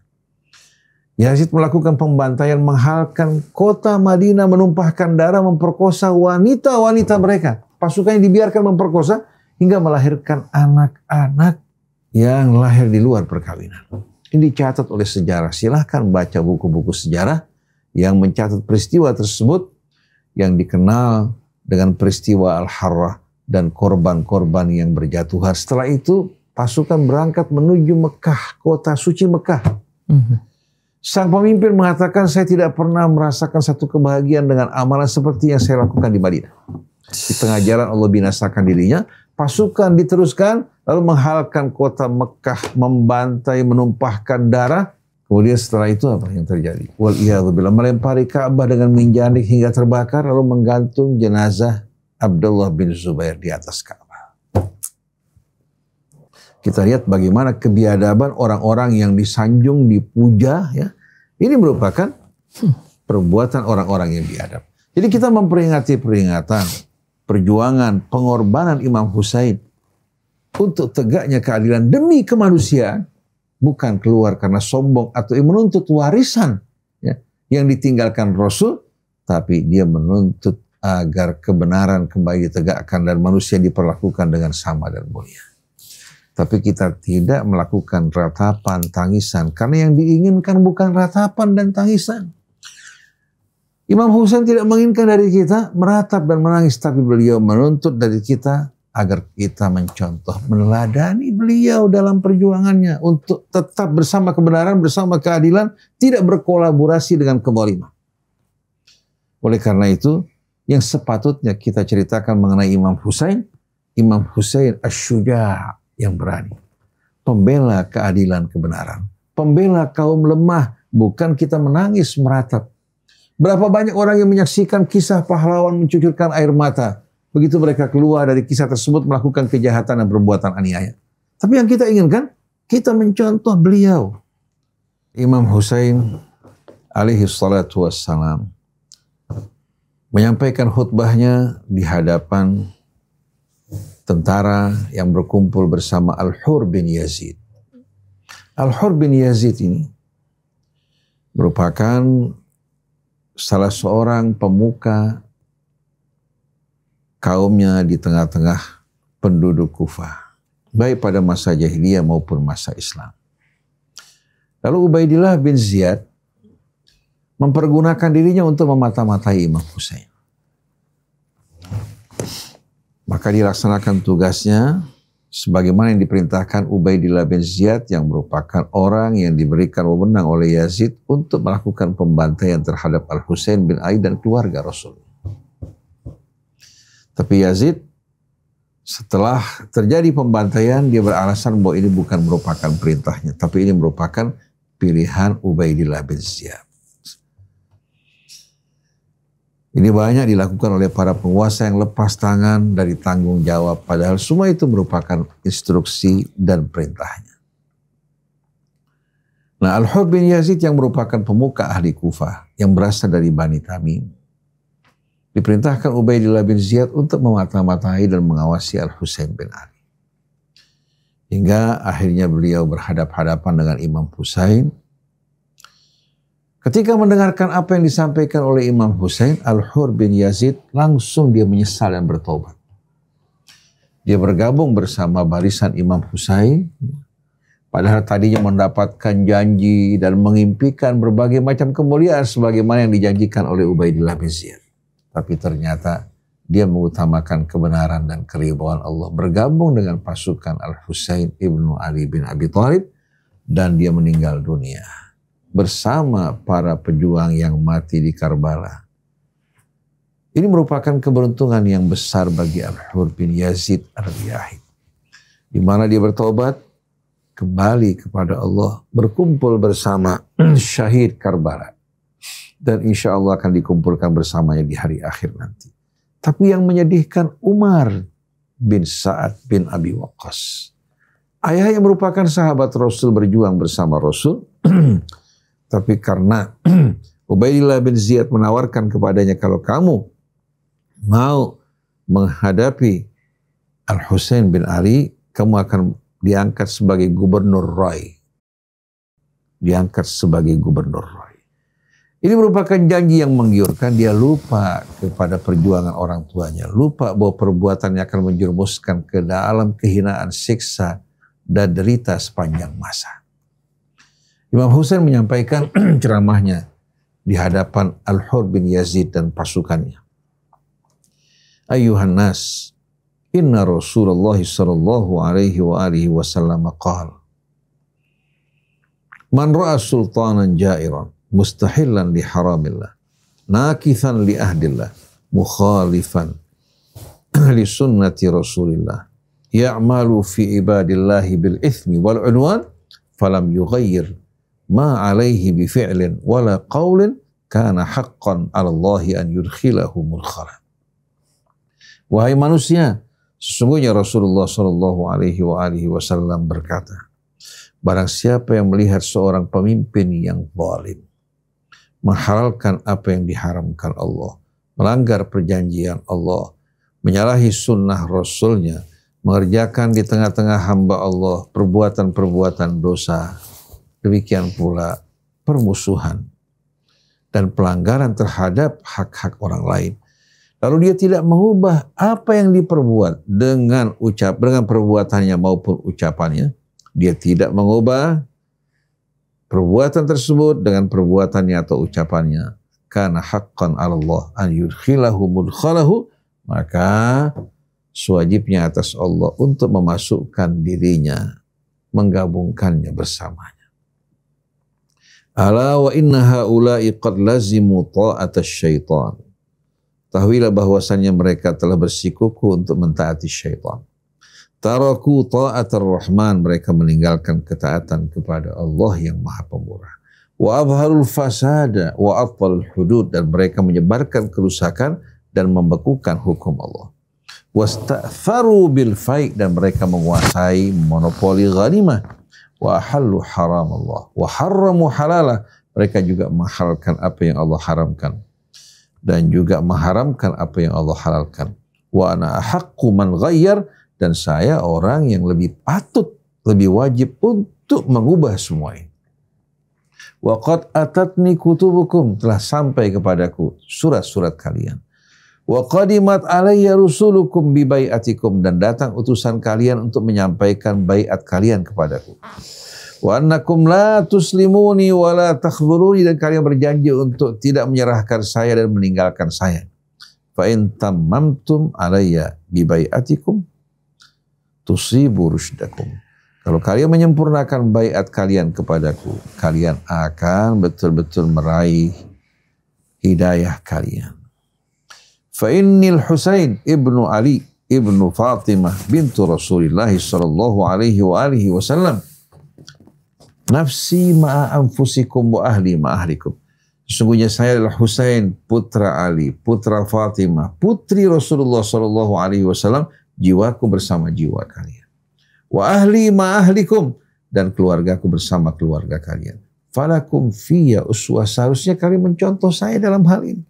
S2: Yazid melakukan pembantaian, menghalakkan kota Madinah, menumpahkan darah, memperkosa wanita-wanita mereka. Pasukannya dibiarkan memperkosa hingga melahirkan anak-anak yang lahir di luar perkawinan. Ini dicatat oleh sejarah. Silahkan baca buku-buku sejarah yang mencatat peristiwa tersebut yang dikenal dengan peristiwa Al-Harrah dan korban-korban yang berjatuhan. Setelah itu pasukan berangkat menuju Mekah, kota suci Mekah. Sang pemimpin mengatakan, saya tidak pernah merasakan satu kebahagiaan dengan amalan seperti yang saya lakukan di Madinah. Di tengah jalan Allah binasakan dirinya, pasukan diteruskan, lalu menghalalkan kota Mekah, membantai, menumpahkan darah. Kemudian setelah itu apa yang terjadi? Wal'iyadzubillah, melempari Ka'bah dengan menjanik hingga terbakar, lalu menggantung jenazah Abdullah bin Zubair di atas Ka'bah. Kita lihat bagaimana kebiadaban orang-orang yang disanjung, dipuja. Ya. Ini merupakan perbuatan orang-orang yang biadab. Jadi kita memperingati peringatan, perjuangan, pengorbanan Imam Husain untuk tegaknya keadilan demi kemanusiaan. Bukan keluar karena sombong atau menuntut warisan ya, yang ditinggalkan Rasul. Tapi dia menuntut agar kebenaran kembali ditegakkan dan manusia diperlakukan dengan sama dan mulia. Tapi kita tidak melakukan ratapan, tangisan. Karena yang diinginkan bukan ratapan dan tangisan. Imam Husain tidak menginginkan dari kita meratap dan menangis. Tapi beliau menuntut dari kita agar kita mencontoh, meneladani beliau dalam perjuangannya. Untuk tetap bersama kebenaran, bersama keadilan. Tidak berkolaborasi dengan kezaliman. Oleh karena itu, yang sepatutnya kita ceritakan mengenai Imam Husain. Imam Husain Asy-Syuja' yang berani, pembela keadilan kebenaran, pembela kaum lemah, bukan kita menangis meratap. Berapa banyak orang yang menyaksikan kisah pahlawan mencucurkan air mata, begitu mereka keluar dari kisah tersebut melakukan kejahatan dan perbuatan aniaya. Tapi yang kita inginkan, kita mencontoh beliau. Imam Husain alaihi salatu wassalam menyampaikan khutbahnya di hadapan tentara yang berkumpul bersama Al-Hur bin Yazid. Al-Hur bin Yazid ini merupakan salah seorang pemuka kaumnya di tengah-tengah penduduk Kufah, baik pada masa jahiliyah maupun masa Islam. Lalu Ubaidillah bin Ziyad mempergunakan dirinya untuk memata-matai Imam Husain. Maka dilaksanakan tugasnya sebagaimana yang diperintahkan Ubaidillah bin Ziyad yang merupakan orang yang diberikan wewenang oleh Yazid untuk melakukan pembantaian terhadap Al-Husain bin Ali dan keluarga Rasul. Tapi Yazid setelah terjadi pembantaian dia beralasan bahwa ini bukan merupakan perintahnya, tapi ini merupakan pilihan Ubaidillah bin Ziyad. Ini banyak dilakukan oleh para penguasa yang lepas tangan dari tanggung jawab. Padahal semua itu merupakan instruksi dan perintahnya. Nah, Al-Hur bin Yazid yang merupakan pemuka ahli Kufah yang berasal dari Bani Tamim, diperintahkan Ubaidillah bin Ziyad untuk memata-matai dan mengawasi Al-Husain bin Ali. Hingga akhirnya beliau berhadap-hadapan dengan Imam Husain. Ketika mendengarkan apa yang disampaikan oleh Imam Husain, Al-Hur bin Yazid langsung dia menyesal dan bertobat. Dia bergabung bersama barisan Imam Husain. Padahal tadinya mendapatkan janji dan mengimpikan berbagai macam kemuliaan sebagaimana yang dijanjikan oleh Ubaidillah bin Ziyad. Tapi ternyata dia mengutamakan kebenaran dan keridhaan Allah. Bergabung dengan pasukan Al-Husain ibnu Ali bin Abi Thalib dan dia meninggal dunia bersama para pejuang yang mati di Karbala. Ini merupakan keberuntungan yang besar bagi Al-Hur bin Yazid al-Riyahid. Di mana dia bertobat, kembali kepada Allah, berkumpul bersama syahid Karbala. dan insya Allah akan dikumpulkan bersamanya di hari akhir nanti. Tapi yang menyedihkan Umar bin Sa'ad bin Abi Waqqas. Ayah yang merupakan sahabat Rasul berjuang bersama Rasul. Tapi karena Ubaidillah bin Ziyad menawarkan kepadanya, kalau kamu mau menghadapi Al-Husain bin Ali, kamu akan diangkat sebagai gubernur Rai. Diangkat sebagai gubernur Rai. Ini merupakan janji yang menggiurkan. Dia lupa kepada perjuangan orang tuanya. Lupa bahwa perbuatannya akan menjerumuskan ke dalam kehinaan, siksa, dan derita sepanjang masa. Imam Husain menyampaikan ceramahnya di hadapan Al-Hur bin Yazid dan pasukannya. Ayuhan nas, inna Rasulullah sallallahu alaihi wa alihi wasallam qala, man ra'a sultanan ja'iran mustahillan li haramillah, nakithan li ahdillah, mukhalifan li sunnati Rasulillah, ya'malu fi ibadillahi bil ithmi wal unwan, falam yughayyir ma alaihi bi fi'lin wala qawlin, kana haqqan 'ala Allahi an yudkhilahu mudkhala. Wahai manusia, sesungguhnya Rasulullah sallallahu alaihi wasallam berkata, barang siapa yang melihat seorang pemimpin yang zalim, menghalalkan apa yang diharamkan Allah, melanggar perjanjian Allah, menyalahi sunnah Rasulnya, mengerjakan di tengah-tengah hamba Allah perbuatan-perbuatan dosa, demikian pula permusuhan dan pelanggaran terhadap hak-hak orang lain. Lalu dia tidak mengubah apa yang diperbuat dengan perbuatannya maupun ucapannya. Dia tidak mengubah perbuatan tersebut dengan perbuatannya atau ucapannya. Kana haqqan 'ala Allah an yudkhilahu mudkhalahu, maka sewajibnya atas Allah untuk memasukkan dirinya, menggabungkannya bersamanya. Ala wa inna haula'i qad lazimu ta'atas syaitan. Tahuilah bahwasannya mereka telah bersikuku untuk mentaati syaitan. Taraku ta'atar rahman, mereka meninggalkan ketaatan kepada Allah yang maha pemurah. Wa abharul fasada wa atfalul hudud, dan mereka menyebarkan kerusakan dan membekukan hukum Allah. Wasta'tharu bil fai', dan mereka menguasai monopoli ghanimah. Wa ahallu haram Allah wa harramu halalah, mereka juga menghalalkan apa yang Allah haramkan dan juga mengharamkan apa yang Allah halalkan. Wa ana ahaqqu man ghayyar, dan saya orang yang lebih patut, lebih wajib untuk mengubah semua ini. Wa qad atatni kutubukum, telah sampai kepadaku surat-surat kalian. Wa qadimat alayya rusulukum bi bai'atikum, dan datang utusan kalian untuk menyampaikan baiat kalian kepadaku. Wa annakum la tuslimuni wa la takhdhuruni, dan kalian berjanji untuk tidak menyerahkan saya dan meninggalkan saya. Fa in tammamtum alayya bi bai'atikum tusibu rusydakum. Kalau kalian menyempurnakan baiat kalian kepadaku, kalian akan betul-betul meraih hidayah kalian. Fa innil Husain ibnu Ali ibnu Fatimah bintu Rasulillah sallallahu alaihi wasallam nafsi ma'a anfusikum wa ahli ma'ahlikum. Sesungguhnya saya adalah Husain, putra Ali, putra Fatimah, putri Rasulullah sallallahu alaihi wasallam, jiwaku bersama jiwa kalian. Wa ahli ma'ahlikum, dan keluargaku bersama keluarga kalian. Falakum fiyya uswah, seharusnya kalian mencontoh saya dalam hal ini.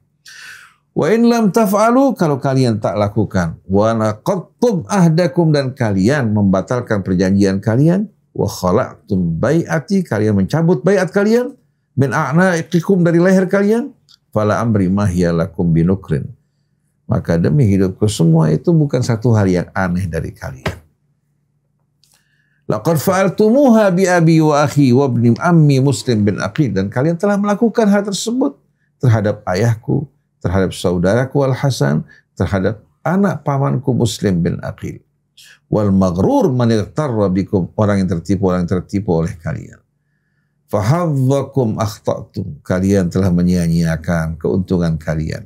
S2: Wa in lam taf'alu, kalau kalian tak lakukan, wa naqadtum ahdakum, dan kalian membatalkan perjanjian kalian, wa khala'tum bai'ati, kalian mencabut baiat kalian, min a'na'ikum, dari leher kalian, fala amri mahya lakum binukrin, maka demi hidupku semua itu bukan satu hal yang aneh dari kalian. Laqad fa'altumuha bi abi wa akhi wa ibni ammi Muslim bin Aqil, dan kalian telah melakukan hal tersebut terhadap ayahku, terhadap saudaraku Al-Hasan, terhadap anak pamanku Muslim bin Aqil. Wal maghrur man ightarra bikum, orang yang tertipu oleh kalian. Fahadzakum akhta'tum, kalian telah menyia-nyiakan keuntungan kalian.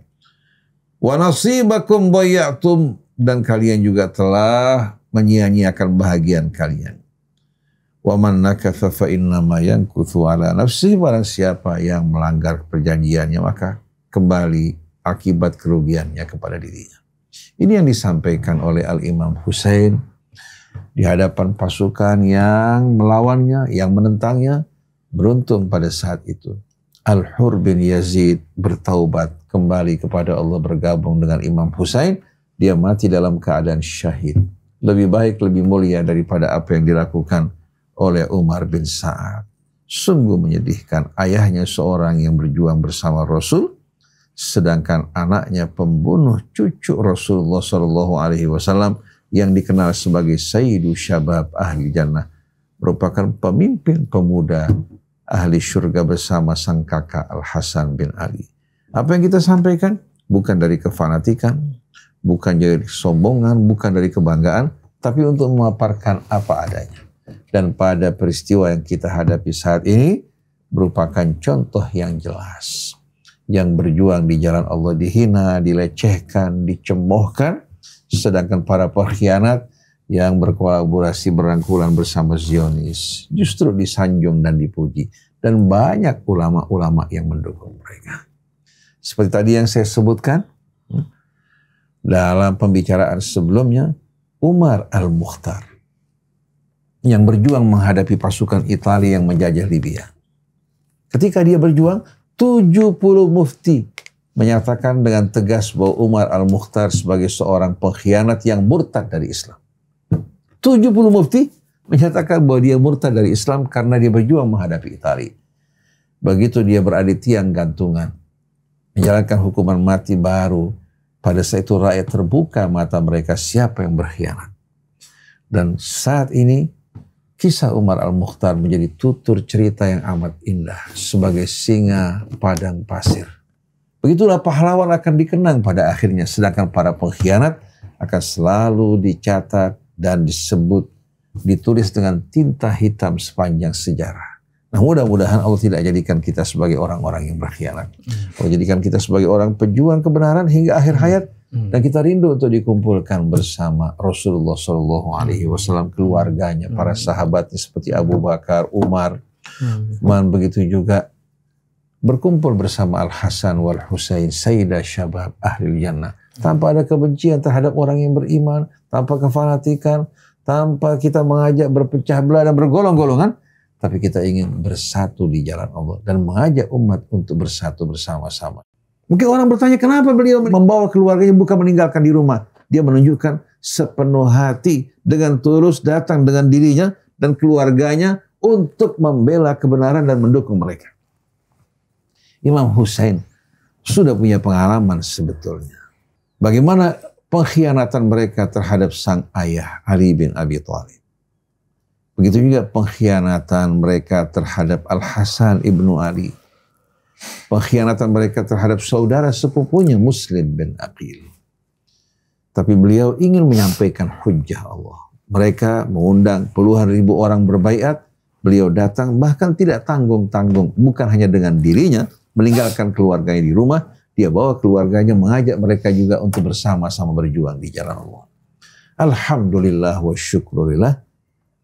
S2: Wa nasibakum dayya'tum, dan kalian juga telah menyia-nyiakan bahagian kalian. Wa man nakatha fa innama yankuthu ala nafsihi, barang siapa yang melanggar perjanjiannya maka kembali akibat kerugiannya kepada dirinya. Ini yang disampaikan oleh Al-Imam Husain di hadapan pasukan yang melawannya, yang menentangnya. Beruntung pada saat itu Al-Hur bin Yazid bertaubat kembali kepada Allah, bergabung dengan Imam Husain. Dia mati dalam keadaan syahid. Lebih baik, lebih mulia daripada apa yang dilakukan oleh Umar bin Sa'ad. Sungguh menyedihkan, ayahnya seorang yang berjuang bersama Rasul, sedangkan anaknya pembunuh cucu Rasulullah SAW yang dikenal sebagai Sayyidu Syabab Ahli Jannah, merupakan pemimpin pemuda ahli surga bersama sang kakak Al-Hasan bin Ali. Apa yang kita sampaikan bukan dari kefanatikan, bukan dari kesombongan, bukan dari kebanggaan, tapi untuk memaparkan apa adanya. Dan pada peristiwa yang kita hadapi saat ini merupakan contoh yang jelas. Yang berjuang di jalan Allah dihina, dilecehkan, dicemoohkan, sedangkan para pengkhianat yang berkolaborasi berangkulan bersama Zionis justru disanjung dan dipuji, dan banyak ulama-ulama yang mendukung mereka. Seperti tadi yang saya sebutkan dalam pembicaraan sebelumnya, Umar Al-Mukhtar yang berjuang menghadapi pasukan Italia yang menjajah Libya. Ketika dia berjuang, 70 mufti menyatakan dengan tegas bahwa Umar Al-Mukhtar sebagai seorang pengkhianat yang murtad dari Islam. 70 mufti menyatakan bahwa dia murtad dari Islam karena dia berjuang menghadapi Italia. Begitu dia berada di tiang gantungan, menjalankan hukuman mati baru, pada saat itu rakyat terbuka mata mereka siapa yang berkhianat. Dan saat ini kisah Umar Al-Mukhtar menjadi tutur cerita yang amat indah sebagai singa padang pasir. Begitulah pahlawan akan dikenang pada akhirnya, sedangkan para pengkhianat akan selalu dicatat dan disebut, ditulis dengan tinta hitam sepanjang sejarah. Nah, mudah-mudahan Allah tidak jadikan kita sebagai orang-orang yang berkhianat. Allah jadikan kita sebagai orang pejuang kebenaran hingga akhir hayat, dan kita rindu untuk dikumpulkan bersama Rasulullah SAW, keluarganya, para sahabatnya seperti Abu Bakar, Umar, dan begitu juga berkumpul bersama Al-Hasan wal Husain, Sayyidah Syabab Ahli Jannah, tanpa ada kebencian terhadap orang yang beriman, tanpa kefanatikan, tanpa kita mengajak berpecah belah dan bergolong-golongan, tapi kita ingin bersatu di jalan Allah dan mengajak umat untuk bersatu bersama-sama. Mungkin orang bertanya, kenapa beliau membawa keluarganya bukan meninggalkan di rumah? Dia menunjukkan sepenuh hati dengan tulus datang dengan dirinya dan keluarganya untuk membela kebenaran dan mendukung mereka. Imam Husain sudah punya pengalaman sebetulnya. Bagaimana pengkhianatan mereka terhadap sang ayah Ali bin Abi Thalib. Begitu juga pengkhianatan mereka terhadap Al-Hasan ibnu Ali. Pengkhianatan mereka terhadap saudara sepupunya Muslim bin Aqil. Tapi beliau ingin menyampaikan hujjah Allah. Mereka mengundang puluhan ribu orang berbaiat. Beliau datang bahkan tidak tanggung-tanggung. Bukan hanya dengan dirinya, meninggalkan keluarganya di rumah. Dia bawa keluarganya, mengajak mereka juga untuk bersama-sama berjuang di jalan Allah. Alhamdulillah wa syukurillah.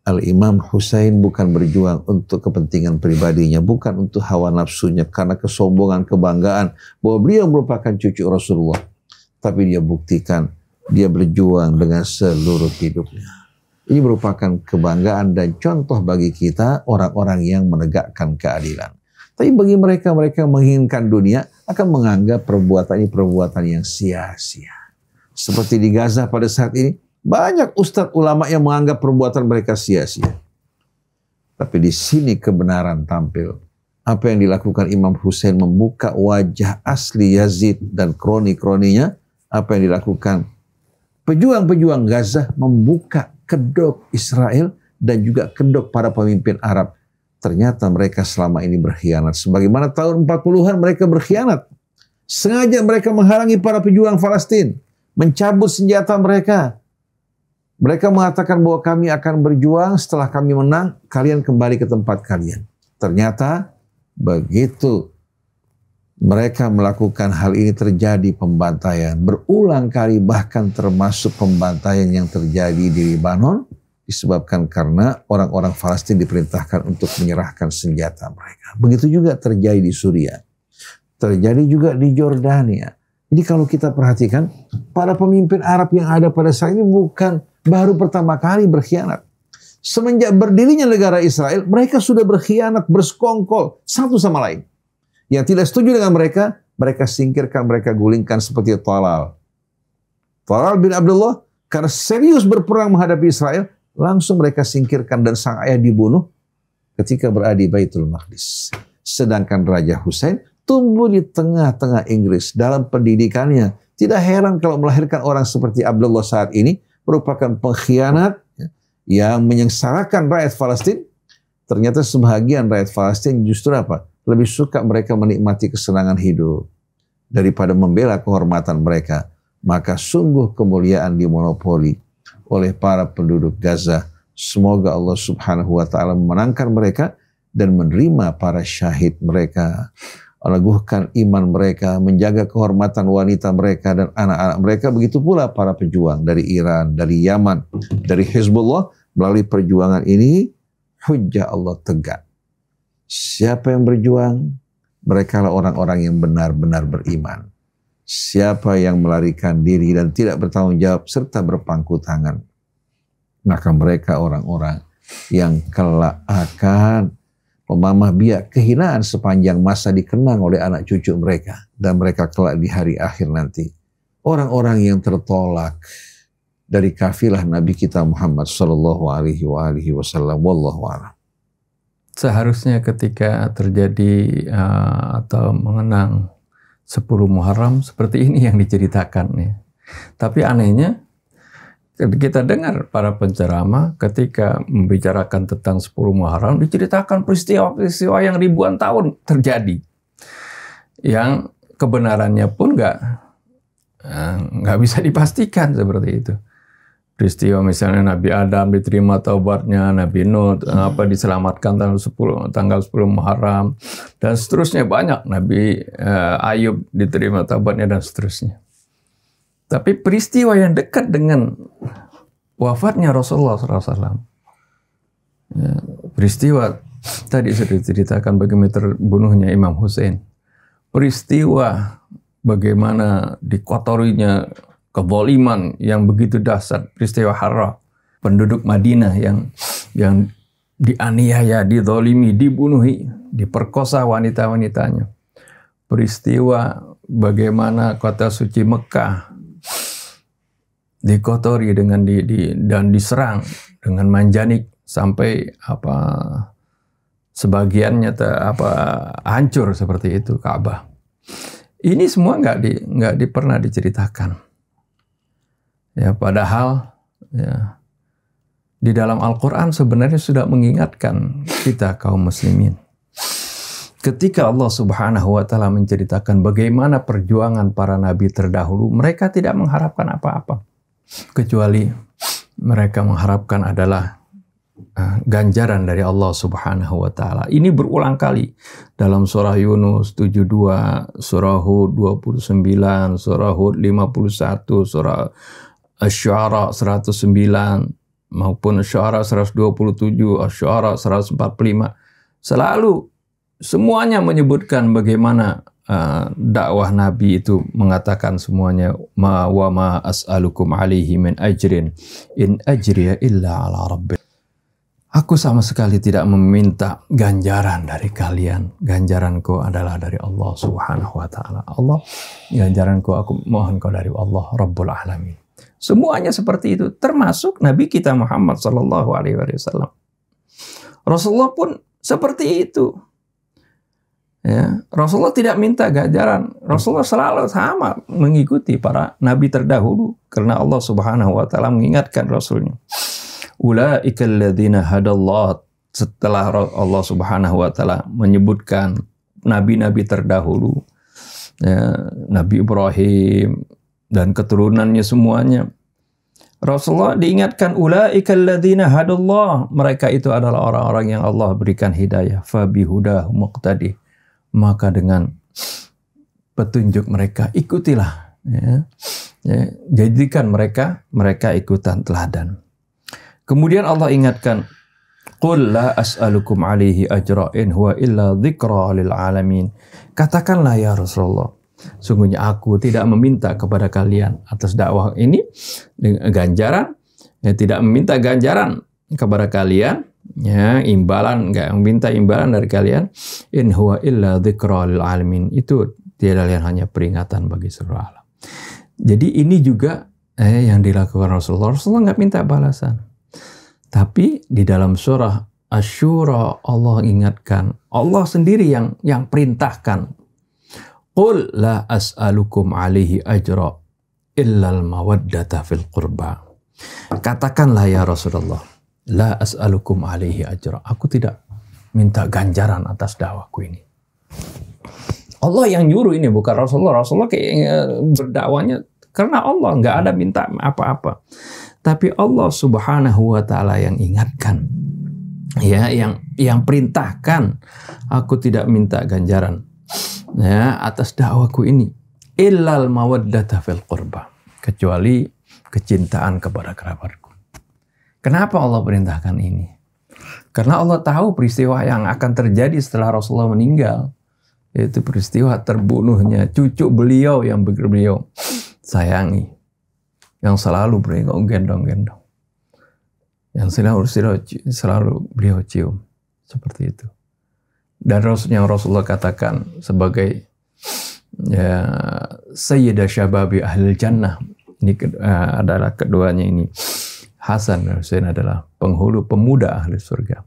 S2: Al-Imam Husain bukan berjuang untuk kepentingan pribadinya, bukan untuk hawa nafsunya, karena kesombongan, kebanggaan bahwa beliau merupakan cucu Rasulullah. Tapi dia buktikan, dia berjuang dengan seluruh hidupnya. Ini merupakan kebanggaan dan contoh bagi kita, orang-orang yang menegakkan keadilan. Tapi bagi mereka yang menginginkan dunia, akan menganggap perbuatan ini perbuatan yang sia-sia. Seperti di Gaza pada saat ini, banyak ustadz ulama yang menganggap perbuatan mereka sia-sia. Tapi di sini kebenaran tampil. Apa yang dilakukan Imam Husain membuka wajah asli Yazid dan kroni-kroninya. Apa yang dilakukan pejuang-pejuang Gaza membuka kedok Israel dan juga kedok para pemimpin Arab. Ternyata mereka selama ini berkhianat. Sebagaimana tahun 40-an mereka berkhianat. Sengaja mereka menghalangi para pejuang Palestina, mencabut senjata mereka. Mereka mengatakan bahwa kami akan berjuang, setelah kami menang, kalian kembali ke tempat kalian. Ternyata begitu mereka melakukan hal ini terjadi pembantaian. Berulang kali bahkan termasuk pembantaian yang terjadi di Lebanon. disebabkan karena orang-orang Palestina diperintahkan untuk menyerahkan senjata mereka. Begitu juga terjadi di Suriah. Terjadi juga di Jordania. Jadi kalau kita perhatikan, para pemimpin Arab yang ada pada saat ini bukan baru pertama kali berkhianat. Semenjak berdirinya negara Israel, mereka sudah berkhianat, bersekongkol satu sama lain. Yang tidak setuju dengan mereka, mereka singkirkan, mereka gulingkan seperti Talal. Talal bin Abdullah, karena serius berperang menghadapi Israel, langsung mereka singkirkan dan sang ayah dibunuh ketika berada di Baitul Maqdis. Sedangkan Raja Hussein tumbuh di tengah-tengah Inggris dalam pendidikannya. Tidak heran kalau melahirkan orang seperti Abdullah saat ini merupakan pengkhianat yang menyengsarakan rakyat Palestina. Ternyata sebahagian rakyat Palestina justru apa? Lebih suka mereka menikmati kesenangan hidup daripada membela kehormatan mereka. Maka sungguh kemuliaan dimonopoli oleh para penduduk Gaza. Semoga Allah Subhanahu wa taala memenangkan mereka dan menerima para syahid mereka, meneguhkan iman mereka, menjaga kehormatan wanita mereka dan anak-anak mereka. Begitu pula para pejuang dari Iran, dari Yaman, dari Hizbullah. Melalui perjuangan ini hujjah Allah tegak. Siapa yang berjuang? Mereka lah orang-orang yang benar-benar beriman. Siapa yang melarikan diri dan tidak bertanggung jawab serta berpangku tangan, maka mereka orang-orang yang kelak akan memamah biak kehinaan sepanjang masa dikenang oleh anak cucu mereka. Dan mereka kelak di hari akhir nanti orang-orang yang tertolak dari kafilah Nabi kita Muhammad sallallahu alaihi wasallam. Wallahu a'lam.
S1: Seharusnya ketika terjadi atau mengenang 10 Muharram seperti ini yang diceritakan ya. Tapi anehnya kita dengar para penceramah ketika membicarakan tentang 10 Muharram diceritakan peristiwa-peristiwa yang ribuan tahun terjadi. Yang kebenarannya pun nggak bisa dipastikan seperti itu. Peristiwa misalnya Nabi Adam diterima taubatnya, Nabi Nuh diselamatkan tanggal 10 Muharram, dan seterusnya banyak. Nabi Ayub diterima taubatnya dan seterusnya. Tapi peristiwa yang dekat dengan wafatnya Rasulullah SAW, ya, peristiwa tadi sudah diceritakan bagaimana terbunuhnya Imam Hussein, peristiwa bagaimana dikotorinya kezaliman yang begitu dahsyat, peristiwa Harrah, penduduk Madinah yang dianiaya, dizalimi, dibunuhi, diperkosa wanita-wanitanya. Peristiwa bagaimana kota suci Mekah dikotori dan diserang dengan manjanik sampai sebagiannya hancur seperti itu Ka'bah. Ini semua nggak pernah diceritakan. Ya, padahal ya, di dalam Al-Quran sebenarnya sudah mengingatkan kita kaum muslimin. Ketika Allah Subhanahu wa taala menceritakan bagaimana perjuangan para nabi terdahulu, mereka tidak mengharapkan apa-apa kecuali mereka mengharapkan adalah ganjaran dari Allah Subhanahu wa taala. Ini berulang kali dalam surah Yunus 72, surah Hud 29, surah Hud 51, surah Asy-Syu'ara 109 maupun Asy-Syu'ara 127, Asy-Syu'ara 145. Selalu semuanya menyebutkan bagaimana dakwah Nabi itu mengatakan semuanya ma as'alukum alaihi min ajrin in ajriya illa ala rabbi. Aku sama sekali tidak meminta ganjaran dari kalian. Ganjaranku adalah dari Allah Subhanahu wa taala. Allah, ganjaranku aku mohon kau dari Allah Rabbul Alamin. Semuanya seperti itu, termasuk Nabi kita Muhammad sallallahu alaihi wasallam. Rasulullah pun seperti itu. Ya, Rasulullah tidak minta ganjaran. Rasulullah selalu sama mengikuti para nabi terdahulu karena Allah Subhanahu wa taala mengingatkan Rasulnya. Ulaika alladzina hadallah. Setelah Allah Subhanahu wa taala menyebutkan nabi-nabi terdahulu, ya, Nabi Ibrahim dan keturunannya semuanya, Rasulullah diingatkan ulaika alladzina hadallah. Mereka itu adalah orang-orang yang Allah berikan hidayah. Fabihudahu muqtadi. Maka dengan petunjuk mereka ikutilah, ya. Ya, jadikan mereka ikutan teladan. Kemudian Allah ingatkan, Qul la as'alukum alaihi ajra in huwa illa dzikra lil alamin. Katakanlah ya Rasulullah, sungguhnya aku tidak meminta kepada kalian atas dakwah ini ganjaran, tidak meminta ganjaran kepada kalian, ya, imbalan, enggak meminta imbalan dari kalian. In huwa illa dzikra lil alamin. Itu tiada lain hanya peringatan bagi seluruh alam. Jadi ini juga yang dilakukan Rasulullah. Rasulullah nggak minta balasan. Tapi di dalam surah Asy-Syura Allah ingatkan, Allah sendiri yang perintahkan. Qul la as'alukum alaihi ajra illal mawaddata fil qurba. Katakanlah ya Rasulullah, la as'alukum alaihi ajra. Aku tidak minta ganjaran atas dakwahku ini. Allah yang nyuruh ini, bukan Rasulullah. Rasulullah kayak berdakwahnya karena Allah, nggak ada minta apa-apa. Tapi Allah Subhanahu wa Ta'ala yang ingatkan, ya, yang perintahkan, aku tidak minta ganjaran, ya, atas dakwahku ini, illal mawaddata fil qurba, kecuali kecintaan kepada kerabatku. Kenapa Allah perintahkan ini? Karena Allah tahu peristiwa yang akan terjadi setelah Rasulullah meninggal, yaitu peristiwa terbunuhnya cucu beliau yang beliau sayangi, yang selalu beliau gendong-gendong, yang selalu beliau cium, seperti itu. Dan yang Rasulullah katakan sebagai, ya, Sayyidah Syababi Ahlil Jannah, ini adalah keduanya ini, Hasan dan Husain adalah penghulu pemuda ahli surga.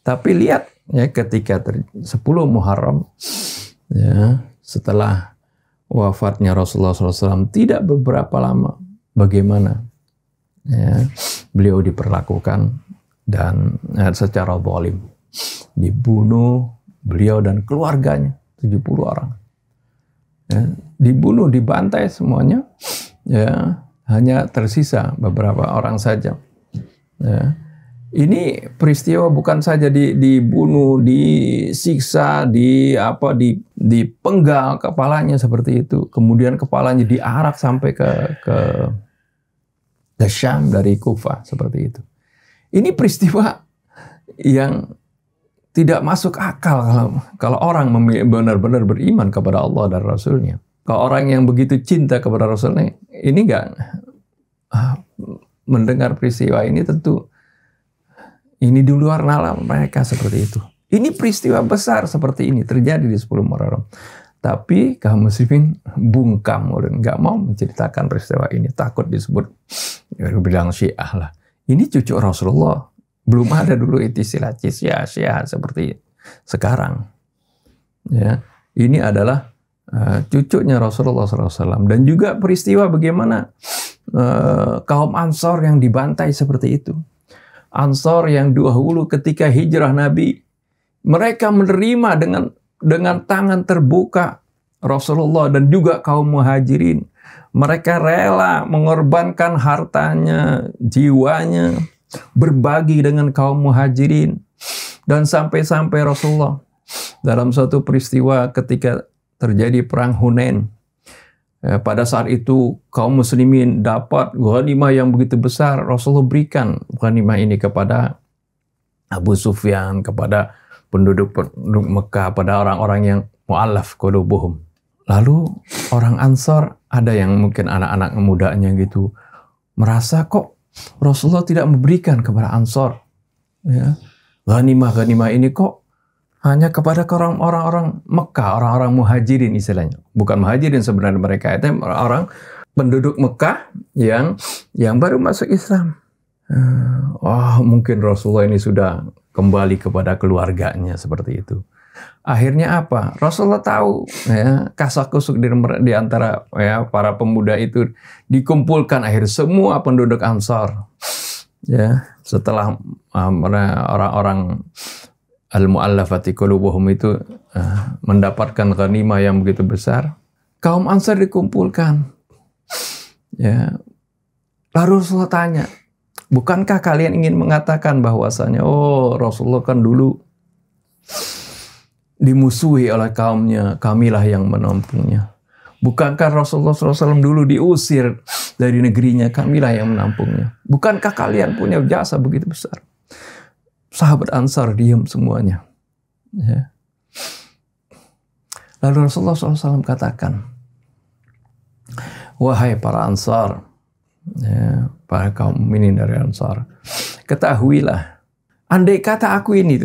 S1: Tapi lihat, ya, ketika 10 Muharram, ya, setelah wafatnya Rasulullah SAW, tidak beberapa lama, bagaimana, ya, beliau diperlakukan dan secara zalim, dibunuh beliau dan keluarganya 70 orang, ya, dibunuh, dibantai semuanya, ya, hanya tersisa beberapa orang saja, ya. Ini peristiwa bukan saja dibunuh, disiksa, dipenggal kepalanya seperti itu. Kemudian kepalanya diarak sampai ke Syam dari Kufah, seperti itu. Ini peristiwa yang tidak masuk akal kalau orang benar-benar beriman kepada Allah dan Rasulnya. Kalau orang yang begitu cinta kepada Rasulnya, ini enggak mendengar peristiwa ini, tentu ini di luar nalar mereka seperti itu. Ini peristiwa besar seperti ini terjadi di 10 Muharram. Tapi kaum muslimin bungkam dan nggak mau menceritakan peristiwa ini, takut disebut, bilang Syiah lah. Ini cucu Rasulullah. Belum ada dulu istilah Syiah seperti sekarang. Ya, ini adalah cucunya Rasulullah SAW. Dan juga peristiwa bagaimana kaum Ansor yang dibantai seperti itu. Ansor yang dahulu ketika hijrah Nabi, mereka menerima dengan tangan terbuka Rasulullah dan juga kaum Muhajirin. Mereka rela mengorbankan hartanya, jiwanya, berbagi dengan kaum Muhajirin. Dan sampai-sampai Rasulullah dalam suatu peristiwa ketika terjadi perang Hunain, pada saat itu kaum muslimin dapat ghanimah yang begitu besar. Rasulullah berikan ghanimah ini kepada Abu Sufyan, kepada penduduk Mekah, pada orang-orang yang mu'allaf qulubuhum. Lalu orang Ansar, ada yang mungkin anak-anak mudanya gitu, merasa kok Rasulullah tidak memberikan kepada Ansar, ya, ghanimah ini kok hanya kepada orang-orang Mekah, orang-orang Muhajirin istilahnya. Bukan Muhajirin sebenarnya mereka, itu orang penduduk Mekah yang baru masuk Islam. Mungkin Rasulullah ini sudah kembali kepada keluarganya, seperti itu. Akhirnya apa? Rasulullah tahu, ya, kasak-kusuk di antara, ya, para pemuda itu dikumpulkan akhir semua penduduk Ansar. Ya, setelah orang-orang al-mu'allafati qulubuhum itu mendapatkan ghanimah yang begitu besar, kaum Ansar dikumpulkan. Ya. Lalu Rasulullah tanya, bukankah kalian ingin mengatakan bahwasanya Rasulullah kan dulu dimusuhi oleh kaumnya, kamilah yang menampungnya. Bukankah Rasulullah SAW dulu diusir dari negerinya, kamilah yang menampungnya. Bukankah kalian punya jasa begitu besar? Sahabat Ansar diam semuanya. Ya. Lalu Rasulullah SAW katakan, wahai para Ansar, ya, para kaum mukminin dari Ansar, ketahuilah, andai kata aku ini,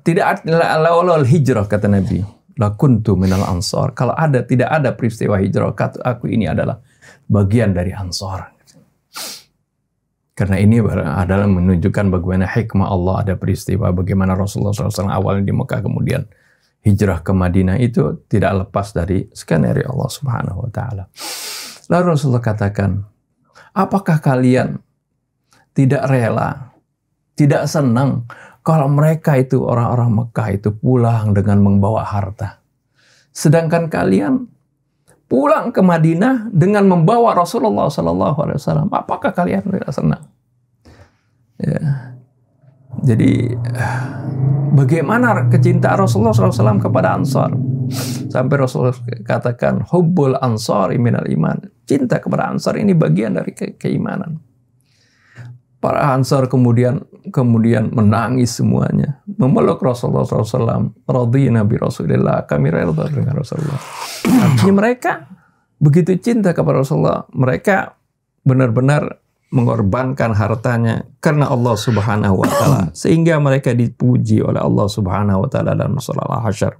S1: tidak ada hijrah, kata Nabi, la kuntu minal Ansar. Kalau tidak ada peristiwa hijrah, kata aku ini adalah bagian dari Ansar. Karena ini adalah menunjukkan bagaimana hikmah Allah, ada peristiwa bagaimana Rasulullah SAW awalnya di Mekah, kemudian hijrah ke Madinah, itu tidak lepas dari skenario Allah Subhanahu wa Ta'ala. Lalu Rasulullah katakan, apakah kalian tidak rela, tidak senang kalau mereka itu, orang-orang Mekah itu pulang dengan membawa harta, sedangkan kalian pulang ke Madinah dengan membawa Rasulullah SAW? Apakah kalian tidak senang? Ya. Jadi bagaimana kecintaan Rasulullah SAW kepada Ansar, sampai Rasulullah katakan hubbul ansari minal iman, cinta kepada Ansar ini bagian dari keimanan. Para Ansar kemudian menangis semuanya, memeluk Rasulullah SAW. Radhina bi Rasulillah, kami rela dengan Rasulullah. Artinya mereka begitu cinta kepada Rasulullah, mereka benar-benar mengorbankan hartanya karena Allah Subhanahu wa Ta'ala, sehingga mereka dipuji oleh Allah Subhanahu wa Ta'ala dalam surah Al-Hasyr.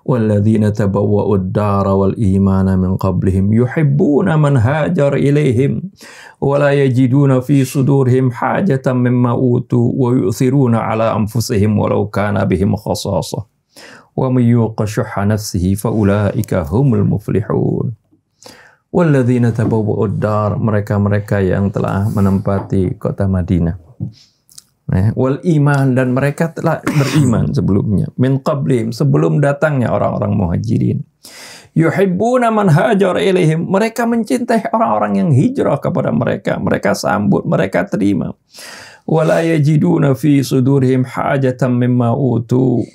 S1: Walladzina tabawwa'ud dara wal imana min qablihim yuhibbuna man hajar ilaihim wa la yajiduna fi sudurihim hajatan mimma utu wa yu'thiruna ala anfusihim walau kana bihim khasasah wa may yuqa shuhha nafsihi fa ulaika humul muflihun. Walladzina tabawwa'ud dar, mereka-mereka yang telah menempati kota Madinah. Wal iman, dan mereka telah beriman sebelumnya. Min qablihim, sebelum datangnya orang-orang muhajirin. Yuhibbuna man hajar ilaihim, mereka mencintai orang-orang yang hijrah kepada mereka. Mereka sambut, mereka terima. Wala yajiduna fi sudurihim hajatan mimma utu,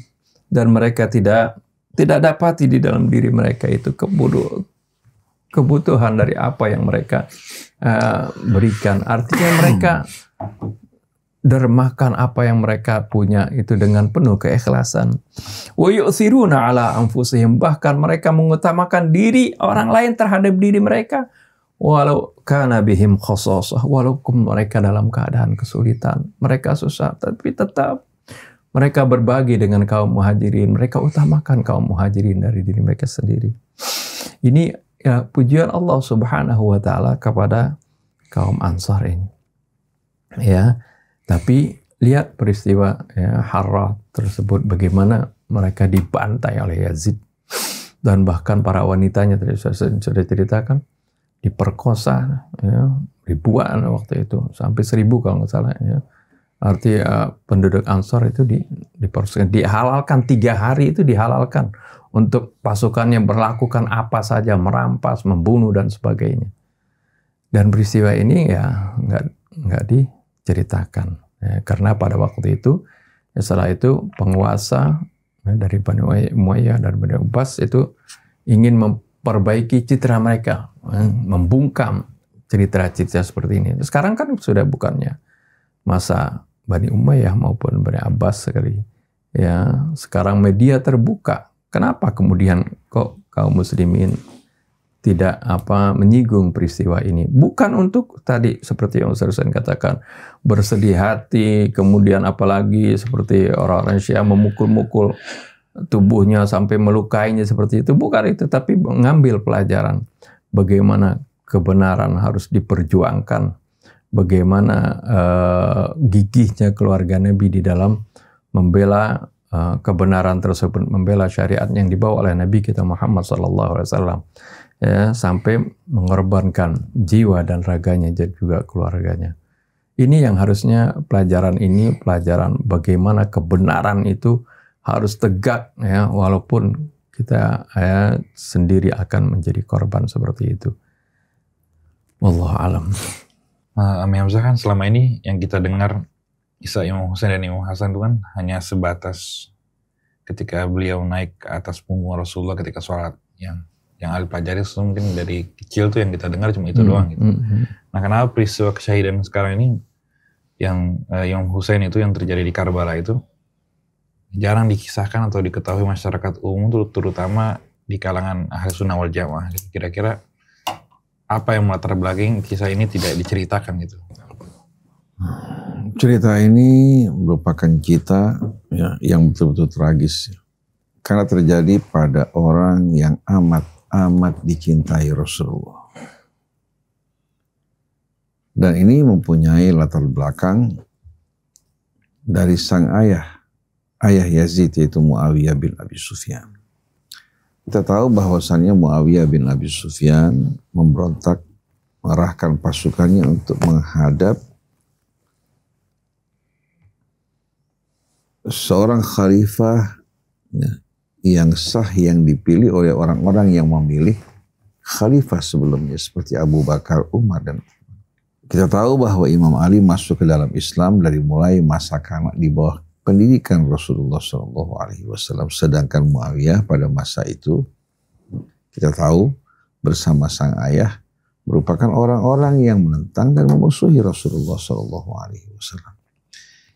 S1: dan mereka tidak dapati di dalam diri mereka itu kebutuhan dari apa yang mereka berikan. Artinya mereka dermakan apa yang mereka punya itu dengan penuh keikhlasan. Wa yu'thiruna ala anfusihim, bahkan mereka mengutamakan diri orang lain terhadap diri mereka, walau kana bihim khasasah, walaupun mereka dalam keadaan kesulitan, mereka susah, tapi tetap mereka berbagi dengan kaum muhajirin. Mereka utamakan kaum muhajirin dari diri mereka sendiri. Ini ya pujian Allah Subhanahu wa Ta'ala kepada kaum Ansar ini. Ya, tapi lihat peristiwa ya, Harrah tersebut, bagaimana mereka dibantai oleh Yazid, dan bahkan para wanitanya tadi sudah ceritakan diperkosa ya, ribuan waktu itu, sampai 1000 kalau nggak salah ya. Arti penduduk Ansar itu dihalalkan 3 hari itu dihalalkan untuk pasukannya berlakukan apa saja, merampas, membunuh dan sebagainya. Dan peristiwa ini ya nggak diceritakan ya, karena pada waktu itu ya, setelah itu penguasa ya, dari Bani Umayyah dan Bani Abbas itu ingin memperbaiki citra mereka, ya, membungkam cerita-cerita seperti ini. Sekarang kan sudah bukannya masa Bani Umayyah maupun Bani Abbas sekali. Ya, sekarang media terbuka. Kenapa kemudian kok kaum muslimin tidak menyinggung peristiwa ini? Bukan untuk tadi seperti yang Ustaz Husain katakan bersedih hati, kemudian apalagi seperti orang-orang Syiah memukul-mukul tubuhnya sampai melukainya seperti itu. Bukan itu, tapi mengambil pelajaran bagaimana kebenaran harus diperjuangkan. Bagaimana gigihnya keluarga Nabi di dalam membela kebenaran tersebut, membela syariat yang dibawa oleh Nabi kita Muhammad SAW, ya, sampai mengorbankan jiwa dan raganya dan juga keluarganya. Ini yang harusnya pelajaran ini, pelajaran bagaimana kebenaran itu harus tegak ya, walaupun kita ya, sendiri akan menjadi korban seperti itu. Wallahu a'lam.
S4: Ami Hamzah, kan selama ini yang kita dengar Isa Imam Husain dan Imam Hasan itu kan hanya sebatas ketika beliau naik ke atas punggung Rasulullah ketika sholat, yang yang Ali pelajari mungkin dari kecil tuh yang kita dengar cuma itu doang gitu. Nah, kenapa peristiwa kesyahidan sekarang ini yang Imam Husain itu yang terjadi di Karbala itu jarang dikisahkan atau diketahui masyarakat umum, terutama di kalangan ahli sunnah wal jamaah. Kira-kira apa yang melatar belakang kisah ini tidak diceritakan gitu?
S2: Cerita ini merupakan cerita ya, yang betul-betul tragis. Karena terjadi pada orang yang amat dicintai Rasulullah. Dan ini mempunyai latar belakang dari sang ayah Yazid, yaitu Muawiyah bin Abi Sufyan. Kita tahu bahwasannya Muawiyah bin Abi Sufyan memberontak, mengerahkan pasukannya untuk menghadap seorang khalifah ya, yang sah, yang dipilih oleh orang-orang yang memilih khalifah sebelumnya seperti Abu Bakar, Umar, dan kita tahu bahwa Imam Ali masuk ke dalam Islam dari mulai masa kanak di bawah pendidikan Rasulullah SAW. Sedangkan Muawiyah pada masa itu kita tahu bersama sang ayah merupakan orang-orang yang menentang dan memusuhi Rasulullah SAW.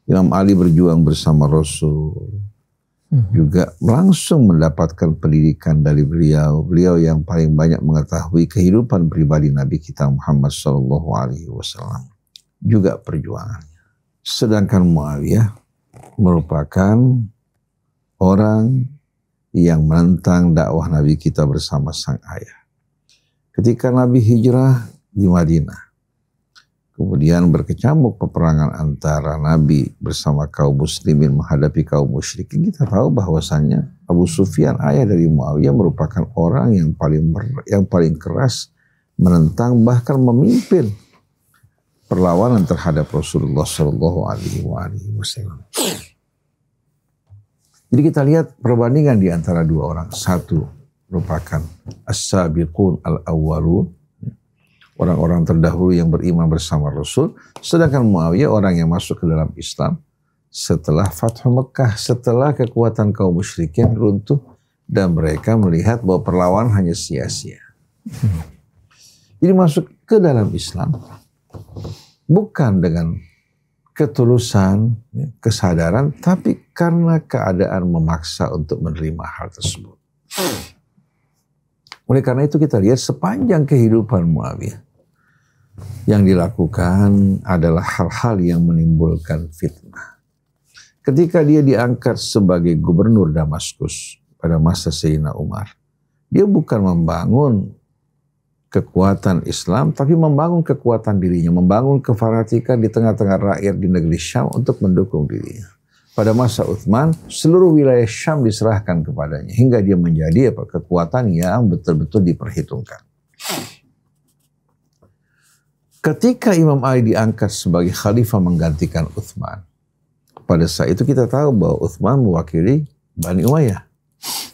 S2: Imam Ali berjuang bersama Rasul, juga langsung mendapatkan pendidikan dari beliau yang paling banyak mengetahui kehidupan pribadi Nabi kita Muhammad SAW, juga perjuangannya. Sedangkan Muawiyah merupakan orang yang menentang dakwah Nabi kita bersama sang ayah. Ketika Nabi hijrah di Madinah, kemudian berkecamuk peperangan antara Nabi bersama kaum muslimin menghadapi kaum musyrikin. Kita tahu bahwasannya Abu Sufyan, ayah dari Muawiyah, merupakan orang yang paling keras menentang, bahkan memimpin perlawanan terhadap Rasulullah SAW. Jadi kita lihat perbandingan di antara dua orang. Satu merupakan as-sabiqun al-awwalun, orang-orang terdahulu yang beriman bersama Rasul. Sedangkan Muawiyah orang yang masuk ke dalam Islam setelah Fathu Mekah, setelah kekuatan kaum musyrikin runtuh dan mereka melihat bahwa perlawanan hanya sia-sia. Jadi masuk ke dalam Islam bukan dengan ketulusan, kesadaran, tapi karena keadaan memaksa untuk menerima hal tersebut. Oleh karena itu kita lihat sepanjang kehidupan Muawiyah yang dilakukan adalah hal-hal yang menimbulkan fitnah. Ketika dia diangkat sebagai gubernur Damaskus pada masa Sayyidina Umar, dia bukan membangun kekuatan Islam, tapi membangun kekuatan dirinya, membangun kefanatikan di tengah-tengah rakyat di negeri Syam untuk mendukung dirinya. Pada masa Utsman, seluruh wilayah Syam diserahkan kepadanya hingga dia menjadi kekuatan yang betul-betul diperhitungkan. Ketika Imam Ali diangkat sebagai khalifah menggantikan Utsman, pada saat itu kita tahu bahwa Utsman mewakili Bani Umayyah.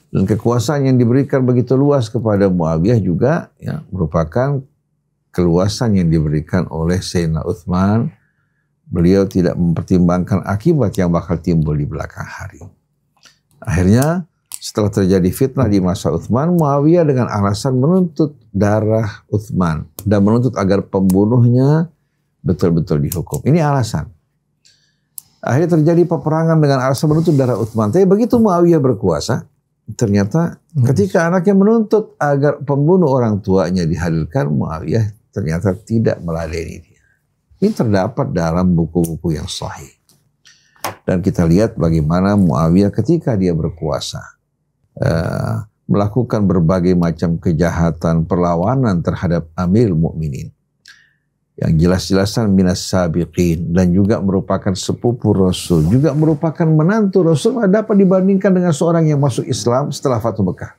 S2: Dan kekuasaan yang diberikan begitu luas kepada Muawiyah juga ya, merupakan keluasan yang diberikan oleh Sayyidina Utsman. Beliau tidak mempertimbangkan akibat yang bakal timbul di belakang hari. Akhirnya setelah terjadi fitnah di masa Utsman, Muawiyah dengan alasan menuntut darah Utsman dan menuntut agar pembunuhnya betul-betul dihukum. Ini alasan. Akhirnya terjadi peperangan dengan alasan menuntut darah Utsman. Tapi begitu Muawiyah berkuasa, ternyata ketika anaknya menuntut agar pembunuh orang tuanya dihadirkan, Muawiyah ternyata tidak meladeni dia. Ini terdapat dalam buku-buku yang sahih. Dan kita lihat bagaimana Muawiyah ketika dia berkuasa melakukan berbagai macam kejahatan, perlawanan terhadap Amirul Mukminin yang jelas-jelasan minas sabiqin, dan juga merupakan sepupu Rasul, juga merupakan menantu Rasul, dapat dibandingkan dengan seorang yang masuk Islam setelah Fathu Mekah.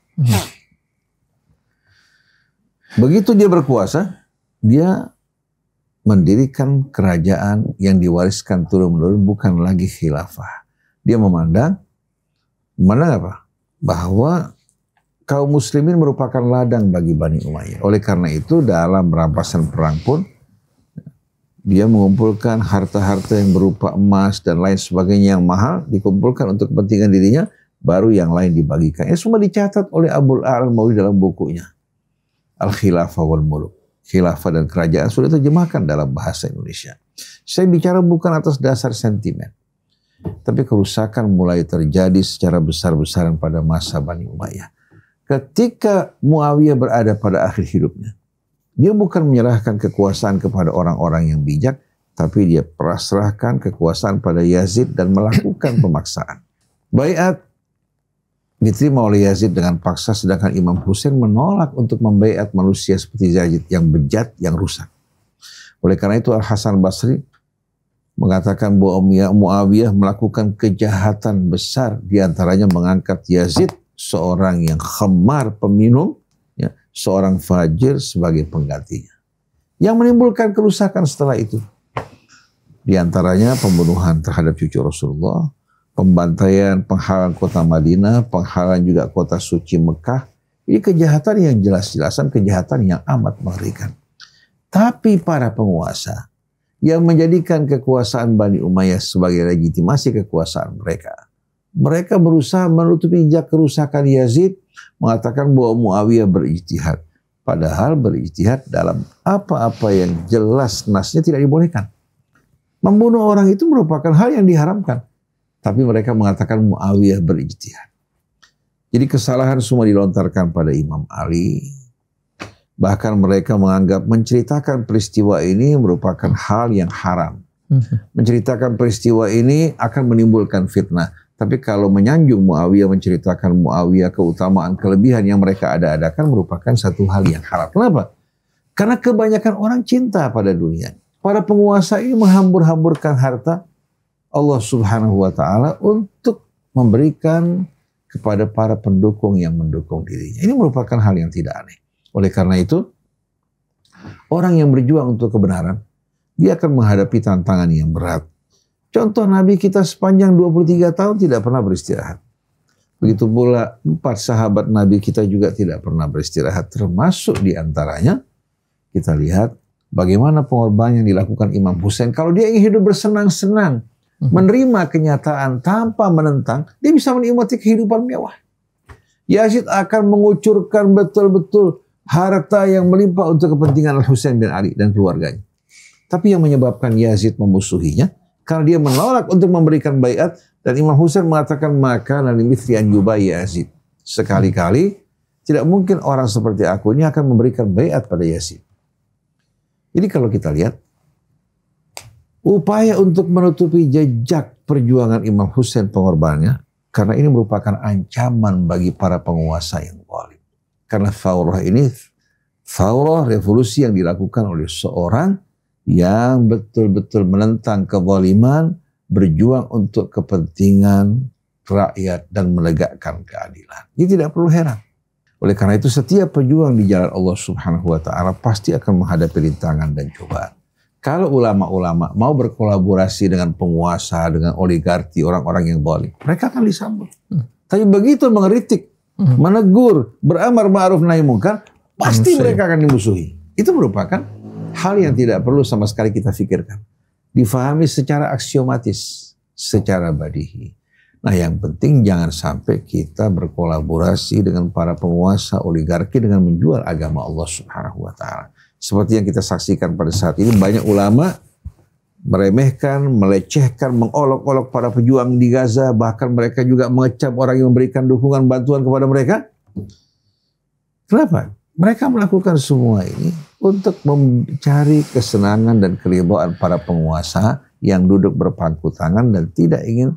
S2: Begitu dia berkuasa, dia mendirikan kerajaan yang diwariskan turun-menurun, bukan lagi khilafah. Dia memandang apa? Bahwa kaum muslimin merupakan ladang bagi Bani Umayyah. Oleh karena itu dalam rampasan perang pun dia mengumpulkan harta-harta yang berupa emas dan lain sebagainya yang mahal, dikumpulkan untuk kepentingan dirinya, baru yang lain dibagikan. Ini semua dicatat oleh Abul A'la al-Mawardi dalam bukunya. Al-khilafah wal muluk. Khilafah dan kerajaan sudah terjemahkan dalam bahasa Indonesia. Saya bicara bukan atas dasar sentimen. Tapi kerusakan mulai terjadi secara besar-besaran pada masa Bani Umayyah. Ketika Muawiyah berada pada akhir hidupnya, dia bukan menyerahkan kekuasaan kepada orang-orang yang bijak, tapi dia pasrahkan kekuasaan pada Yazid dan melakukan pemaksaan. Baiat diterima oleh Yazid dengan paksa, sedangkan Imam Husain menolak untuk membaiat manusia seperti Yazid yang bejat, yang rusak. Oleh karena itu Al-Hasan Basri mengatakan bahwa Muawiyah melakukan kejahatan besar, diantaranya mengangkat Yazid, seorang yang khamar, peminum, ya, seorang fajir sebagai penggantinya. Yang menimbulkan kerusakan setelah itu, diantaranya pembunuhan terhadap cucu Rasulullah, pembantaian, penghalang kota Madinah, penghalang juga kota suci Mekah. Ini kejahatan yang jelas-jelasan, kejahatan yang amat mengerikan. Tapi para penguasa yang menjadikan kekuasaan Bani Umayyah sebagai legitimasi kekuasaan mereka, mereka berusaha menutupi jejak kerusakan Yazid, mengatakan bahwa Muawiyah berijtihad. Padahal berijtihad dalam apa-apa yang jelas nasnya tidak dibolehkan. Membunuh orang itu merupakan hal yang diharamkan. Tapi mereka mengatakan Muawiyah berijtihad. Jadi kesalahan semua dilontarkan pada Imam Ali. Bahkan mereka menganggap menceritakan peristiwa ini merupakan hal yang haram. Menceritakan peristiwa ini akan menimbulkan fitnah. Tapi kalau menyanjung Muawiyah, menceritakan Muawiyah, keutamaan, kelebihan yang mereka ada-adakan merupakan satu hal yang haram. Kenapa? Karena kebanyakan orang cinta pada dunia. Para penguasa ini menghambur-hamburkan harta Allah Subhanahu wa Ta'ala untuk memberikan kepada para pendukung yang mendukung dirinya. Ini merupakan hal yang tidak aneh. Oleh karena itu, orang yang berjuang untuk kebenaran, dia akan menghadapi tantangan yang berat. Contoh Nabi kita sepanjang 23 tahun tidak pernah beristirahat. Begitu pula 4 sahabat Nabi kita juga tidak pernah beristirahat. Termasuk diantaranya, kita lihat bagaimana pengorbanan yang dilakukan Imam Husain. Kalau dia ingin hidup bersenang-senang, menerima kenyataan tanpa menentang, dia bisa menikmati kehidupan mewah. Yazid akan mengucurkan betul-betul harta yang melimpah untuk kepentingan Al-Husain bin Ali dan keluarganya. Tapi yang menyebabkan Yazid memusuhinya, karena dia menolak untuk memberikan baiat, dan Imam Husain mengatakan, maka nali mithli an yubai Yazid. Sekali-kali, tidak mungkin orang seperti aku ini akan memberikan baiat pada Yazid. Jadi kalau kita lihat, upaya untuk menutupi jejak perjuangan Imam Husain pengorbanannya, karena ini merupakan ancaman bagi para penguasa yang zalim. Karena Thawrah ini, Thawrah revolusi yang dilakukan oleh seorang yang betul-betul menentang kezaliman, berjuang untuk kepentingan rakyat dan menegakkan keadilan. Ini tidak perlu heran. Oleh karena itu setiap pejuang di jalan Allah Subhanahu wa Ta'ala pasti akan menghadapi rintangan dan cobaan. Kalau ulama-ulama mau berkolaborasi dengan penguasa, dengan oligarki, orang-orang yang zalim, mereka akan disambut. Tapi begitu mengeritik, menegur, beramar ma'ruf nahi munkar, pasti mereka akan dimusuhi. Itu merupakan hal yang tidak perlu sama sekali kita pikirkan. Difahami secara aksiomatis, secara badihi. Nah yang penting jangan sampai kita berkolaborasi dengan para penguasa oligarki dengan menjual agama Allah Subhanahu wa Ta'ala. Seperti yang kita saksikan pada saat ini, banyak ulama meremehkan, melecehkan, mengolok-olok para pejuang di Gaza, bahkan mereka juga mengecap orang yang memberikan dukungan bantuan kepada mereka. Kenapa? Mereka melakukan semua ini untuk mencari kesenangan dan keridhaan para penguasa yang duduk berpangku tangan dan tidak ingin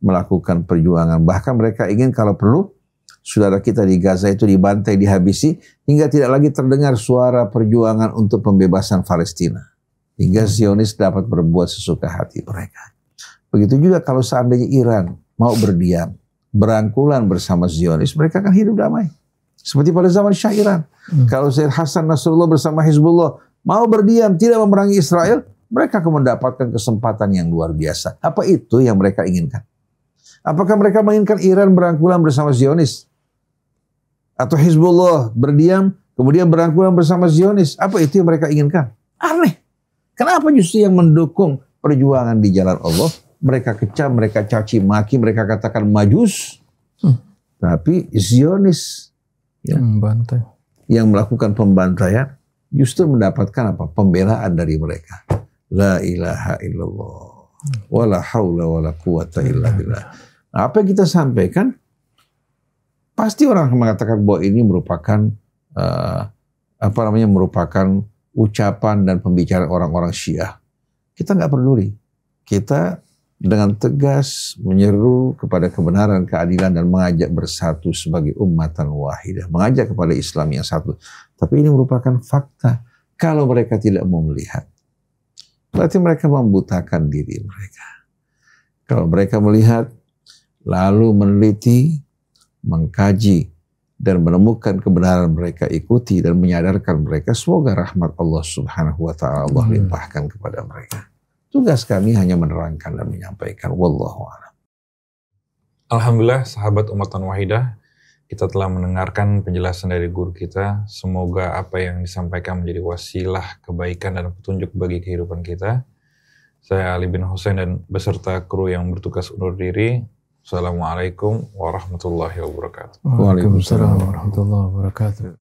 S2: melakukan perjuangan. Bahkan mereka ingin kalau perlu saudara kita di Gaza itu dibantai, dihabisi, hingga tidak lagi terdengar suara perjuangan untuk pembebasan Palestina. Hingga Zionis dapat berbuat sesuka hati mereka. Begitu juga kalau seandainya Iran mau berdiam, berangkulan bersama Zionis, mereka akan hidup damai. Seperti pada zaman Syah Iran. Kalau Sayyid Hasan Nasrullah bersama Hizbullah mau berdiam, tidak memerangi Israel, mereka akan mendapatkan kesempatan yang luar biasa. Apa itu yang mereka inginkan? Apakah mereka menginginkan Iran berangkulan bersama Zionis? Atau Hizbullah berdiam, kemudian berangkulan bersama Zionis? Apa itu yang mereka inginkan? Aneh. Kenapa justru yang mendukung perjuangan di jalan Allah, mereka kecam, mereka caci maki, mereka katakan majus, tapi Zionis ya, yang melakukan pembantaian justru mendapatkan apa? Pembelaan dari mereka. La ilaha illallah. Wala haula wala quwata illa billah. Nah, apa yang kita sampaikan pasti orang akan mengatakan bahwa ini merupakan merupakan ucapan dan pembicaraan orang-orang Syiah. Kita nggak peduli. Kita dengan tegas menyeru kepada kebenaran, keadilan, dan mengajak bersatu sebagai ummatan wahidah, mengajak kepada Islam yang satu. Tapi ini merupakan fakta. Kalau mereka tidak mau melihat, berarti mereka membutakan diri mereka. Kalau mereka melihat, lalu meneliti, mengkaji, dan menemukan kebenaran mereka, ikuti dan menyadarkan mereka, semoga rahmat Allah Subhanahu wa Ta'ala Allah limpahkan kepada mereka. Tugas kami hanya menerangkan dan menyampaikan. Wallahu a'lam.
S4: Alhamdulillah, sahabat Ummatan Wahidah, kita telah mendengarkan penjelasan dari guru kita. Semoga apa yang disampaikan menjadi wasilah kebaikan dan petunjuk bagi kehidupan kita. Saya Ali bin Hussein dan beserta kru yang bertugas undur diri. Assalamualaikum warahmatullahi wabarakatuh.
S1: Waalaikumsalam warahmatullahi wabarakatuh.